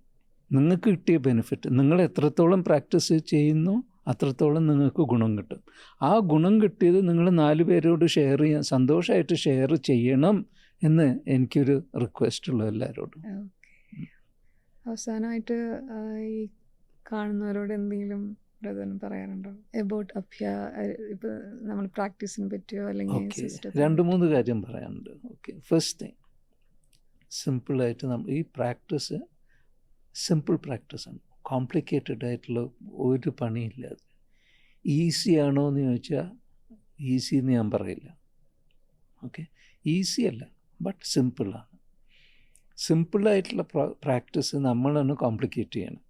നിങ്ങൾക്ക് കിട്ടിയ ബെനിഫിറ്റ് നിങ്ങൾ എത്രത്തോളം പ്രാക്ടീസ് ചെയ്യുന്നു അത്രത്തോളം നിങ്ങൾക്ക് ഗുണം കിട്ടും. ആ ഗുണം കിട്ടിയത് നിങ്ങൾ 4 പേരോട് ഷെയർ ചെയ്യാൻ, സന്തോഷമായിട്ട് ഷെയർ ചെയ്യണം എന്ന് എനിക്കൊരു റിക്വസ്റ്റ് ഉള്ളൂ എല്ലാവരോടും. അവസാനമായിട്ട് ഈ കാണുന്നവരോട് എന്തെങ്കിലും ബ്രദറിന് പറയാനുണ്ടോ എബൌട്ട് അഭ്യ, ഇപ്പോൾ നമ്മൾ പ്രാക്ടീസിനെ പറ്റിയോ അല്ലെങ്കിൽ ഓക്കെ, 2-3 കാര്യം പറയാനുണ്ട്. ഓക്കെ, ഫസ്റ്റ് തിങ്, സിമ്പിളായിട്ട് ഈ പ്രാക്ടീസ് സിമ്പിൾ പ്രാക്ടീസാണ്. കോംപ്ലിക്കേറ്റഡ് ആയിട്ടുള്ള ഒരു പണിയില്ല. അത് ഈസി ആണോ എന്ന് ചോദിച്ചാൽ ഈസി എന്ന് ഞാൻ പറയില്ല. ഓക്കെ, ഈസി അല്ല, ബട്ട് സിമ്പിളാണ്. സിമ്പിളായിട്ടുള്ള പ്രാക്ടീസ് നമ്മളാണ് കോംപ്ലിക്കേറ്റ് ചെയ്യണം.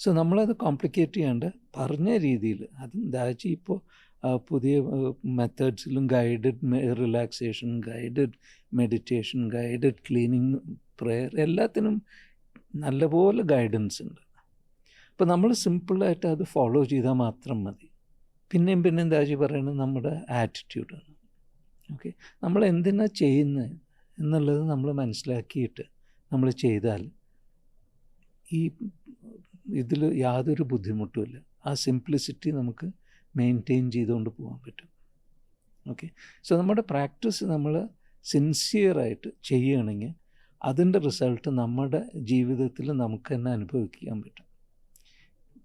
സോ നമ്മളത് കോംപ്ലിക്കേറ്റ് ചെയ്യാണ്ട് പറഞ്ഞ രീതിയിൽ, അതും ദാജി ഇപ്പോൾ പുതിയ മെത്തേഡ്സിലും guided relaxation, guided meditation, guided cleaning, prayer, എല്ലാത്തിനും നല്ലപോലെ ഗൈഡൻസ് ഉണ്ട്. അപ്പോൾ നമ്മൾ സിമ്പിളായിട്ട് അത് ഫോളോ ചെയ്താൽ മാത്രം മതി. പിന്നെയും ദാജി പറയുന്നത് നമ്മുടെ ആറ്റിറ്റ്യൂഡാണ്. ഓക്കെ, നമ്മൾ എന്തിനാ ചെയ്യുന്നത് എന്നുള്ളത് നമ്മൾ മനസ്സിലാക്കിയിട്ട് നമ്മൾ ചെയ്താൽ ഈ ഇതിൽ യാതൊരു ബുദ്ധിമുട്ടുമില്ല. ആ സിംപ്ലിസിറ്റി നമുക്ക് മെയിൻറ്റെയിൻ ചെയ്തുകൊണ്ട് പോകാൻ പറ്റും. ഓക്കെ, സോ നമ്മുടെ പ്രാക്ടീസ് നമ്മൾ സിൻസിയറായിട്ട് ചെയ്യുകയാണെങ്കിൽ അതിൻ്റെ റിസൾട്ട് നമ്മുടെ ജീവിതത്തിൽ നമുക്ക് തന്നെ അനുഭവിക്കാൻ പറ്റും.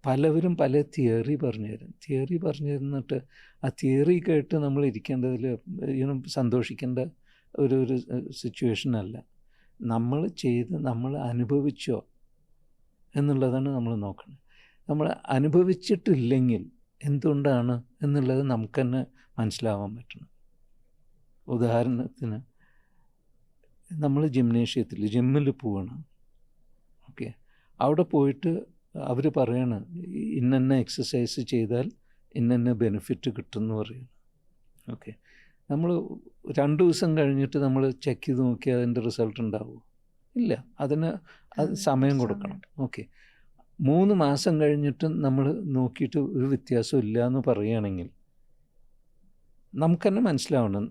പലവരും പല തിയറി പറഞ്ഞു തരും. തിയറി പറഞ്ഞു തന്നിട്ട് ആ തിയറി കേട്ട് നമ്മൾ ഇരിക്കേണ്ടതിൽ സന്തോഷിക്കേണ്ട ഒരു സിറ്റുവേഷൻ അല്ല. നമ്മൾ ചെയ്ത് നമ്മൾ അനുഭവിച്ചോ എന്നുള്ളതാണ് നമ്മൾ നോക്കുന്നത്. നമ്മൾ അനുഭവിച്ചിട്ടില്ലെങ്കിൽ എന്തുകൊണ്ടാണ് എന്നുള്ളത് നമുക്ക് തന്നെ മനസ്സിലാവാൻ പറ്റണം. ഉദാഹരണത്തിന്, നമ്മൾ ജിമ്മിൽ പോവണം. ഓക്കെ, അവിടെ പോയിട്ട് അവർ പറയണ ഇന്ന എക്സസൈസ് ചെയ്താൽ ഇന്ന ബെനിഫിറ്റ് കിട്ടുമെന്ന് പറയുന്നു. ഓക്കെ, നമ്മൾ 2 ദിവസം കഴിഞ്ഞിട്ട് നമ്മൾ ചെക്ക് ചെയ്ത് നോക്കിയാൽ അതിൻ്റെ റിസൾട്ട് ഉണ്ടാവുമോ? ഇല്ല. അതിന് അത് സമയം കൊടുക്കണം. ഓക്കെ, 3 മാസം കഴിഞ്ഞിട്ടും നമ്മൾ നോക്കിയിട്ട് ഒരു വ്യത്യാസം ഇല്ല എന്ന് പറയുകയാണെങ്കിൽ നമുക്ക് തന്നെ മനസ്സിലാവണം,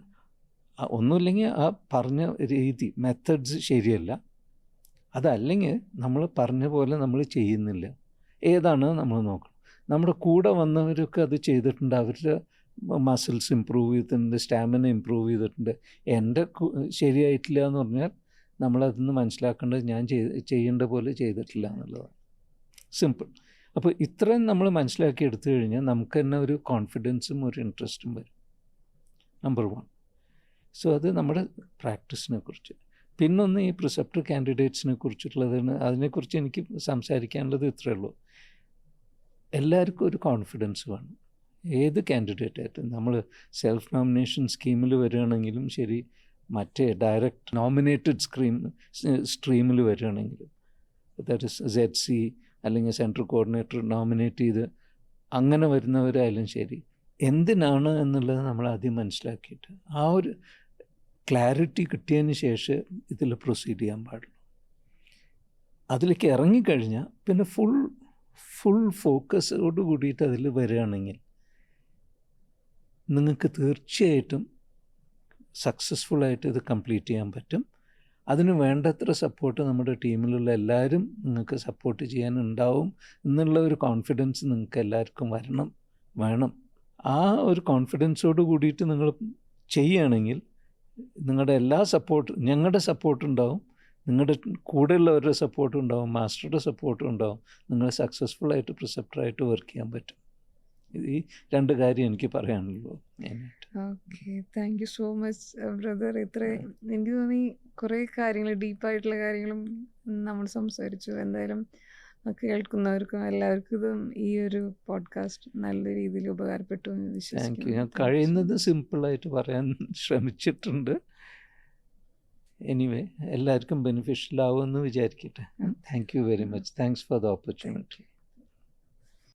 ഒന്നുമില്ലെങ്കിൽ ആ പറഞ്ഞ രീതി മെത്തേഡ്സ് ശരിയല്ല, അതല്ലെങ്കിൽ നമ്മൾ പറഞ്ഞ പോലെ നമ്മൾ ചെയ്യുന്നില്ല. ഏതാണ് നമ്മൾ നോക്കണം. നമ്മുടെ കൂടെ വന്നവരൊക്കെ അത് ചെയ്തിട്ടുണ്ട്, അവരുടെ മസിൽസ് ഇമ്പ്രൂവ് ചെയ്തിട്ടുണ്ട്, സ്റ്റാമിന ഇമ്പ്രൂവ് ചെയ്തിട്ടുണ്ട്. എൻ്റെ ശരിയായിട്ടില്ല എന്ന് പറഞ്ഞാൽ നമ്മളതിന്ന് മനസ്സിലാക്കേണ്ടത് ഞാൻ ചെയ്യേണ്ട പോലെ ചെയ്തിട്ടില്ല എന്നുള്ളതാണ്. സിമ്പിൾ. അപ്പോൾ ഇത്രയും നമ്മൾ മനസ്സിലാക്കി എടുത്തു കഴിഞ്ഞാൽ നമുക്ക് തന്നെ ഒരു കോൺഫിഡൻസും ഒരു ഇൻട്രസ്റ്റും വരും. നമ്പർ 1. സോ അത് നമ്മുടെ പ്രാക്ടീസിനെ കുറിച്ച്. പിന്നൊന്ന് ഈ പ്രിസെപ്റ്റർ കാൻഡിഡേറ്റ്സിനെ കുറിച്ചിട്ടുള്ളതാണ്. അതിനെക്കുറിച്ച് എനിക്ക് സംസാരിക്കാനുള്ളത് ഇത്രയേ ഉള്ളൂ. എല്ലാവർക്കും ഒരു കോൺഫിഡൻസ് വേണം. ഏത് കാൻഡിഡേറ്റായിട്ടും നമ്മൾ സെൽഫ് നോമിനേഷൻ സ്കീമിൽ വരികയാണെങ്കിലും ശരി, മറ്റേ ഡയറക്റ്റ് നോമിനേറ്റഡ് സ്ട്രീമിൽ വരികയാണെങ്കിലും, ദാറ്റ് ഇസ് ZC അല്ലെങ്കിൽ സെൻട്രൽ കോർഡിനേറ്റർ നോമിനേറ്റ് ചെയ്ത് അങ്ങനെ വരുന്നവരായാലും ശരി, എന്തിനാണ് എന്നുള്ളത് നമ്മൾ ആദ്യം മനസ്സിലാക്കിയിട്ട് ആ ഒരു ക്ലാരിറ്റി കിട്ടിയതിന് ശേഷം ഇതിൽ പ്രൊസീഡ് ചെയ്യാൻ പാടുള്ളൂ. അതിലേക്ക് ഇറങ്ങിക്കഴിഞ്ഞാൽ പിന്നെ ഫുൾ ഫോക്കസോട് കൂടിയിട്ട് അതിൽ വരികയാണെങ്കിൽ നിങ്ങൾക്ക് തീർച്ചയായിട്ടും സക്സസ്ഫുള്ളായിട്ട് ഇത് കംപ്ലീറ്റ് ചെയ്യാൻ പറ്റും. അതിന് വേണ്ടത്ര സപ്പോർട്ട് നമ്മുടെ ടീമിലുള്ള എല്ലാവരും നിങ്ങൾക്ക് സപ്പോർട്ട് ചെയ്യാനുണ്ടാവും എന്നുള്ള ഒരു കോൺഫിഡൻസ് നിങ്ങൾക്ക് എല്ലാവർക്കും വേണം. ആ ഒരു കോൺഫിഡൻസോട് കൂടിയിട്ട് നിങ്ങൾ ചെയ്യുകയാണെങ്കിൽ നിങ്ങളുടെ എല്ലാ സപ്പോർട്ടും, ഞങ്ങളുടെ സപ്പോർട്ടുണ്ടാവും, നിങ്ങളുടെ കൂടെയുള്ളവരുടെ സപ്പോർട്ടുണ്ടാവും, മാസ്റ്ററുടെ സപ്പോർട്ടുണ്ടാവും. നിങ്ങൾ സക്സസ്ഫുള്ളായിട്ട് പ്രിസെപ്റ്ററായിട്ട് വർക്ക് ചെയ്യാൻ പറ്റും. ഈ 2 കാര്യം എനിക്ക് പറയാനുള്ളൂ. Okay, thank you so much brother. എനിക്ക് തോന്നി കുറേ കാര്യങ്ങൾ, ഡീപ്പായിട്ടുള്ള കാര്യങ്ങളും നമ്മൾ സംസാരിച്ചു. എന്തായാലും കേൾക്കുന്നവർക്കും എല്ലാവർക്കും ഇതും ഈ ഒരു പോഡ്കാസ്റ്റ് നല്ല രീതിയിൽ ഉപകാരപ്പെട്ടു എന്ന് താങ്ക് യു. വിശ്വസിക്കുന്നു. ഞാൻ കഴിയുന്നത് സിമ്പിളായിട്ട് പറയാൻ ശ്രമിച്ചിട്ടുണ്ട്. എനിവേ എല്ലാവർക്കും ബെനിഫിഷ്യൽ ആവുമെന്ന് വിചാരിക്കട്ടെ. Thank you very much. Thanks for the opportunity.